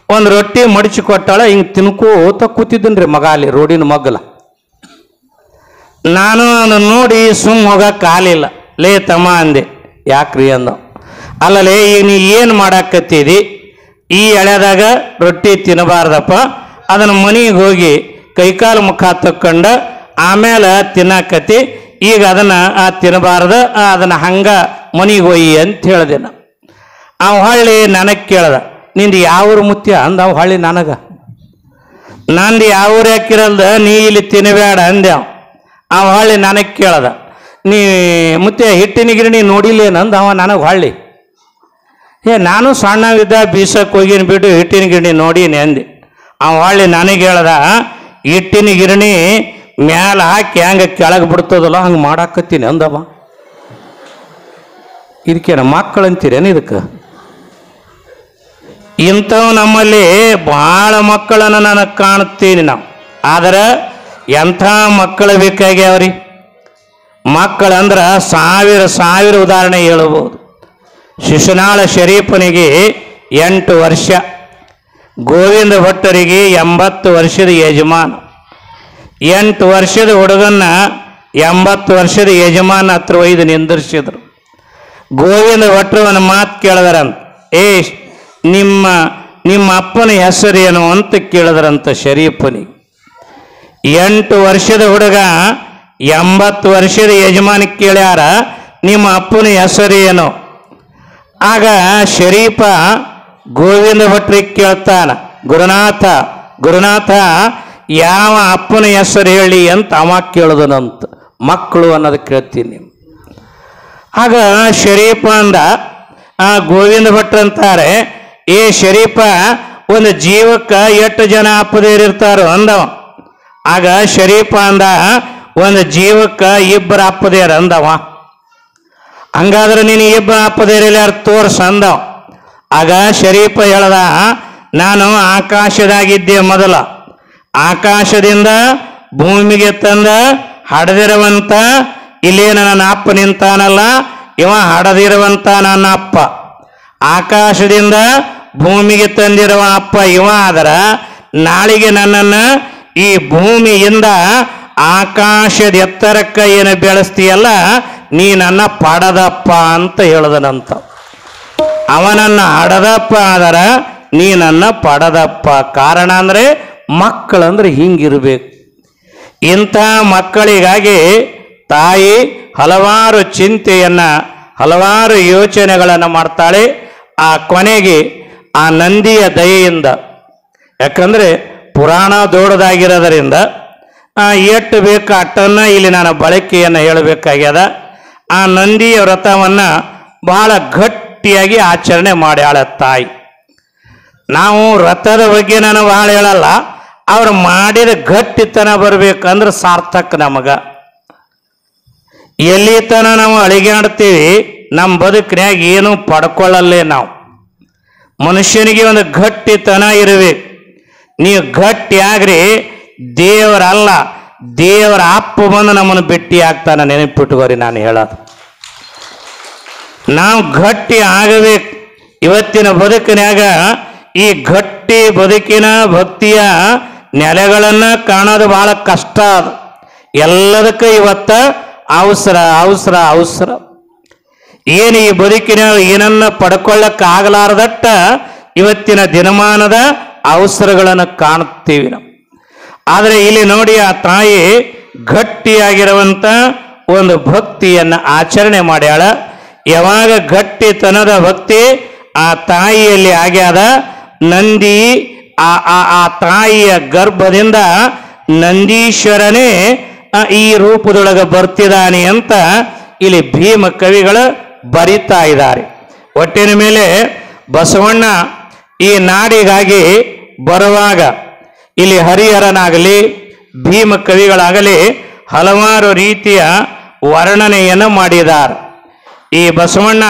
ಒಂದು ರೊಟ್ಟಿ ಮಡಿಸಿ ಕೊಟ್ಟಾಳ. ಹಿಂಗೆ ತಿನ್ಕೋತ ಕೂತಿದ್ದನ್ರಿ ಮಗ ಅಲ್ಲಿ ರೋಡಿನ ಮಗ್ಗಲ. ನಾನು ಅದನ್ನು ನೋಡಿ ಹೋಗಕ್ಕೆ ಕಾಲಿಲ್ಲ. ಲೇ ತಮ್ಮ ಅಂದೆ. ಯಾಕ್ರಿ ಅಂದ. ಅಲ್ಲಲೇ ಈಗ ನೀ ಏನು ಮಾಡಾಕತ್ತೀದಿ, ಈ ಎಳೆದಾಗ ರೊಟ್ಟಿ ತಿನ್ನಬಾರ್ದಪ್ಪ, ಅದನ್ನು ಮನೆಗೆ ಹೋಗಿ ಕೈಕಾಲು ಮುಖ ತಕ್ಕೊಂಡು ಆಮೇಲೆ ತಿನ್ನಾಕತಿ, ಈಗ ಅದನ್ನು ತಿನ್ನಬಾರ್ದು, ಅದನ್ನು ಹಂಗ ಮನೆಗೆ ಒಯ್ಯಿ ಅಂತ ಹೇಳ್ದೆ. ಅವ ಹೊಳ್ಳಿ ನನಗೆ ಕೇಳ್ದ, ನಿಂದು ಯಾವ್ರ ಮುತ್ಯ ಅಂದ. ಅವ ಹೊಳ್ಳಿ ನನಗೆ, ನಂದು ಯಾವ್ರು ಯಾಕಿರಲ್ದ, ನೀ ಇಲ್ಲಿ ತಿನ್ನಬೇಡ ಅಂದೆ. ಅವ ಹೊಳ್ಳಿ ನನಗೆ ಕೇಳ್ದ, ನೀ ಮುತ್ಯ ಹಿಟ್ಟಿನ ಗಿರಣಿ ನೋಡಿಲ್ಲೇನಂದ. ಅವ ನನಗೆ ಹೊಳ್ಳಿ, ನಾನು ಸಣ್ಣವಿದ್ದ ಬೀಸಕ್ಕೆ ಹೋಗಿನ ಬಿಟ್ಟು ಹಿಟ್ಟಿನ ಗಿರಣಿ ನೋಡೀನಿ ಅಂದೆ. ಅವ ಹೊಳ್ಳಿ ನನಗೆ ಹೇಳ್ದ, ಹಿಟ್ಟಿನ ಗಿರಣಿ ಮ್ಯಾಲ ಹಾಕಿ ಹಂಗೆ ಕೆಳಗೆ ಬಿಡ್ತದಲ್ಲ ಹಂಗೆ ಮಾಡಾಕತ್ತೀನಿ ಅಂದವ. ಇದಕ್ಕೇನ ಮಕ್ಕಳಂತೀರೇನು ಇದಕ್ಕೆ? ಇಂಥವು ನಮ್ಮಲ್ಲಿ ಭಾಳ ಮಕ್ಕಳನ್ನು ನನಗೆ ಕಾಣುತ್ತೀನಿ ನಾವು. ಆದರೆ ಎಂಥ ಮಕ್ಕಳು ಬೇಕಾಗ್ಯಾವ್ರಿ. ಮಕ್ಕಳಂದ್ರೆ ಸಾವಿರ ಉದಾಹರಣೆ ಹೇಳಬಹುದು. ಶಿಶುನಾಳ ಶರೀಫನಿಗೆ 8 ವರ್ಷ, ಗೋವಿಂದ ಭಟ್ಟರಿಗೆ 80 ವರ್ಷದ ಯಜಮಾನ. 8 ವರ್ಷದ ಹುಡುಗನ್ನ 80 ವರ್ಷದ ಯಜಮಾನ ಹತ್ರ ಒಯ್ದು ನಿಂದಿರ್ಸಿದ್ರು. ಗೋವಿಂದ ಭಟ್ರು ಒಂದು ಮಾತು ಕೇಳಿದ್ರಂತ, ನಿಮ್ಮ ಅಪ್ಪನ ಹೆಸರೇನು ಅಂತ ಕೇಳಿದ್ರಂತ ಶರೀಫನಿಗೆ. 8 ವರ್ಷದ ಹುಡುಗ 80 ವರ್ಷದ ಯಜಮಾನಕ್ಕೆ ಕೇಳ್ಯಾರ, ನಿಮ್ಮ ಅಪ್ಪನ ಹೆಸರೇನು? ಆಗ ಶರೀಫ ಗೋವಿಂದ ಭಟ್ರಿಗೆ ಕೇಳ್ತಾನ, ಗುರುನಾಥ ಯಾವ ಅಪ್ಪನ ಹೆಸರು ಹೇಳಿ ಅಂತ ಅವ ಕೇಳಿದನಂತ. ಮಕ್ಕಳು ಅನ್ನೋದು ಕೇಳ್ತೀನಿ. ಆಗ ಶರೀಫ ಅಂದ, ಗೋವಿಂದ ಭಟ್ರು ಅಂತಾರೆ, ಶರೀಫ ಒಂದು ಜೀವಕ್ಕೆ 8 ಜನ ಅಪ್ಪದೇರಿರ್ತಾರೋ ಅಂದವ. ಆಗ ಶರೀಫ ಅಂದ, ಒಂದು ಜೀವಕ್ಕೆ 2 ಅಪ್ಪದೇರ ಅಂದವ. ಹಂಗಾದ್ರೆ ನೀನು 2 ಅಪ್ಪದೇರಿಲ್ಲ ಯಾರು ತೋರ್ಸ ಅಂದವ. ಆಗ ಶರೀಫ ಹೇಳ್ದ, ನಾನು ಆಕಾಶದಾಗಿದ್ದೆ ಮೊದಲ, ಆಕಾಶದಿಂದ ಭೂಮಿಗೆ ತಂದ ಹಡದಿರುವಂತ ಇಲ್ಲೇನ ನನ್ನ ಅಪ್ಪ ನಿಂತಾನಲ್ಲ, ಇವ ಹಡದಿರುವಂತ ನನ್ನ ಅಪ್ಪ. ಆಕಾಶದಿಂದ ಭೂಮಿಗೆ ತಂದಿರುವ ಅಪ್ಪ ಇವ. ಆದರ ನಾಳಿಗೆ ನನ್ನನ್ನು ಈ ಭೂಮಿಯಿಂದ ಆಕಾಶದ ಎತ್ತರಕ್ಕೆ ಏನು ಬೆಳೆಸ್ತೀಯಲ್ಲ, ನೀ ನನ್ನ ಪಡದಪ್ಪ ಅಂತ ಹೇಳ್ದನಂತ. ಅವನನ್ನ ಹಡದಪ್ಪ ಆದರ ನೀ ನನ್ನ ಪಡದಪ್ಪ. ಕಾರಣ ಅಂದರೆ ಮಕ್ಕಳಂದ್ರೆ ಹಿಂಗಿರ್ಬೇಕು. ಇಂಥ ಮಕ್ಕಳಿಗಾಗಿ ತಾಯಿ ಹಲವಾರು ಚಿಂತೆಯನ್ನು, ಹಲವಾರು ಯೋಚನೆಗಳನ್ನು ಮಾಡ್ತಾಳೆ. ಆ ಕೊನೆಗೆ ಆ ನಂದಿಯ ದಯೆಯಿಂದ, ಯಾಕಂದರೆ ಪುರಾಣ ದೊಡ್ಡದಾಗಿರೋದರಿಂದ ಎಷ್ಟು ಬೇಕು ಅಟ್ಟನ್ನು ಇಲ್ಲಿ ನಾನು ಬಳಕೆಯನ್ನು ಹೇಳಬೇಕಾಗ್ಯದ. ಆ ನಂದಿಯ ವ್ರತವನ್ನು ಬಹಳ ಗಟ್ಟಿಯಾಗಿ ಆಚರಣೆ ಮಾಡ್ಯಾಳ ತಾಯಿ. ನಾವು ವ್ರತದ ಬಗ್ಗೆ ನಾನು ಭಾಳ ಹೇಳಲ್ಲ, ಅವ್ರು ಮಾಡಿದ ಗಟ್ಟಿತನ ಬರ್ಬೇಕಂದ್ರೆ ಸಾರ್ಥಕ ನಮಗೆ. ಎಲ್ಲಿ ತನ ನಾವು ಅಳಿಗಾಡ್ತೀವಿ, ನಮ್ಮ ಬದುಕಿನಾಗ ಏನು ಪಡ್ಕೊಳ್ಳಲ್ಲೇ ನಾವು. ಮನುಷ್ಯನಿಗೆ ಒಂದು ಗಟ್ಟಿತನ ಇರಬೇಕು. ನೀವು ಗಟ್ಟಿಯಾಗ್ರಿ, ದೇವರಲ್ಲ ದೇವರ ಅಪ್ಪ ಬಂದು ನಮ್ಮನ್ನು ಭೇಟಿ ಆಗ್ತಾನೆ. ನೆನಪಿಟ್ಟುಕೋರಿ ನಾನು ಹೇಳೋದು. ನಾವು ಗಟ್ಟಿ ಆಗಬೇಕು. ಇವತ್ತಿನ ಬದುಕಿನಾಗ ಈ ಗಟ್ಟಿ ಬದುಕಿನ ಭಕ್ತಿಯ ನೆಲೆಗಳನ್ನು ಕಾಣೋದು ಬಹಳ ಕಷ್ಟ. ಅದು ಎಲ್ಲದಕ್ಕೂ ಇವತ್ತ ಅವಸರ. ಏನು ಈ ಬದುಕಿನ ಏನನ್ನ ಪಡ್ಕೊಳ್ಳಕ್ಕಾಗಲಾರದಟ್ಟ ಇವತ್ತಿನ ದಿನಮಾನದ ಅವಸರಗಳನ್ನು ಕಾಣುತ್ತೀವಿ ನಾವು. ಆದರೆ ಇಲ್ಲಿ ನೋಡಿ, ಆ ತಾಯಿ ಗಟ್ಟಿಯಾಗಿರುವಂಥ ಒಂದು ಭಕ್ತಿಯನ್ನು ಆಚರಣೆ ಮಾಡ್ಯಾಳ. ಯಾವಾಗ ಗಟ್ಟಿತನದ ಭಕ್ತಿ ಆ ತಾಯಿಯಲ್ಲಿ ಆಗ್ಯಾದ, ನಂದಿ ಆ ತಾಯಿಯ ಗರ್ಭದಿಂದ ನಂದೀಶ್ವರನೇ ಈ ರೂಪದೊಳಗೆ ಬರ್ತಿದ್ದಾನೆ ಅಂತ ಇಲ್ಲಿ ಭೀಮ ಕವಿಗಳು ಬರಿತಾ ಇದ್ದಾರೆ. ಒಟ್ಟಿನ ಮೇಲೆ ಬಸವಣ್ಣ ಈ ನಾಡಿಗಾಗಿ ಬರುವಾಗ ಇಲ್ಲಿ ಹರಿಹರನಾಗಲಿ ಭೀಮ ಕವಿಗಳಾಗಲಿ ಹಲವಾರು ರೀತಿಯ ವರ್ಣನೆಯನ್ನು ಮಾಡಿದ್ದಾರೆ. ಈ ಬಸವಣ್ಣ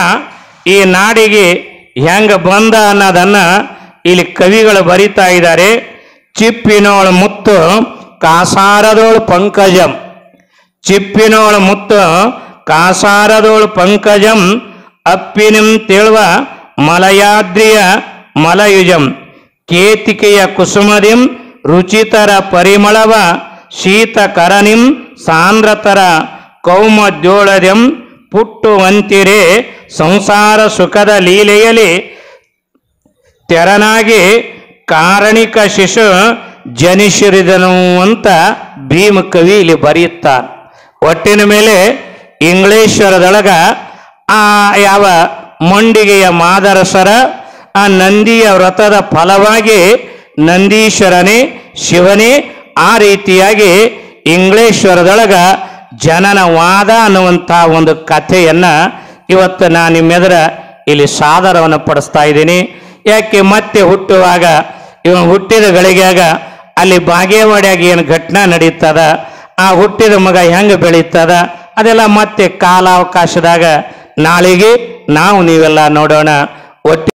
ಈ ನಾಡಿಗೆ ಹೆಂಗೆ ಬಂದ ಅನ್ನೋದನ್ನು ಇಲ್ಲಿ ಕವಿಗಳು ಬರಿತಾ ಇದ್ದಾರೆ. ಚಿಪ್ಪಿನೋಳ ಮುತ್ತು ಕಾಸಾರದೋಳು ಪಂಕಜಂ, ಚಿಪ್ಪಿನೋಳ ಮುತ್ತು ಕಾಸಾರದೋಳು ಪಂಕಜಂ, ಅಪ್ಪಿನಿಂ ತೇಳುವ ಮಲಯಾದ್ರಿಯ ಮಲಯುಜಂ, ಕೇತಿಕೆಯ ಕುಸುಮದಿಂ ರುಚಿತರ ಪರಿಮಳವ ಶೀತಕರನಿಂ ಸಾಂದ್ರತರ ಕೌಮದ್ಯೋಳದೆಂ ಪುಟ್ಟುವಂತಿರೆ ಸಂಸಾರ ಸುಖದ ಲೀಲೆಯಲ್ಲಿ ತೆರನಾಗಿ ಕಾರಣಿಕ ಶಿಶು ಜನಿಸಿರಿದನು ಅಂತ ಭೀಮ ಕವಿ ಇಲ್ಲಿ ಬರೆಯುತ್ತಾರೆ. ಒಟ್ಟಿನ ಮೇಲೆ ಇಂಗ್ಲೇಶ್ವರದೊಳಗ ಆ ಯಾವ ಮಂಡಿಗೆಯ ಮಾದರಸರ ಆ ನಂದಿಯ ವ್ರತದ ಫಲವಾಗಿ ನಂದೀಶ್ವರನೇ ಶಿವನೇ ಆ ರೀತಿಯಾಗಿ ಇಂಗ್ಲೇಶ್ವರದೊಳಗ ಜನನವಾದ ಅನ್ನುವಂಥ ಒಂದು ಕಥೆಯನ್ನ ಇವತ್ತು ನಾನು ನಿಮ್ಮೆದುರ ಇಲ್ಲಿ ಸಾದರವನ್ನು ಪಡಿಸ್ತಾ ಇದ್ದೀನಿ. ಯಾಕೆ ಮತ್ತೆ ಹುಟ್ಟುವಾಗ ಇವನು ಹುಟ್ಟಿದ ಗಳಿಗ್ಯಾಗ ಅಲ್ಲಿ ಬಾಗೇವಾಡಿಯಾಗ ಏನು ಘಟನಾ ನಡೀತದ, ಆ ಹುಟ್ಟಿದ ಮಗ ಹೆಂಗೆ ಬೆಳೀತದ, ಅದೆಲ್ಲ ಮತ್ತೆ ಕಾಲಾವಕಾಶದಾಗ ನಾಳೆಗೆ ನಾವು ನೀವೆಲ್ಲ ನೋಡೋಣ. ಒಟ್ಟು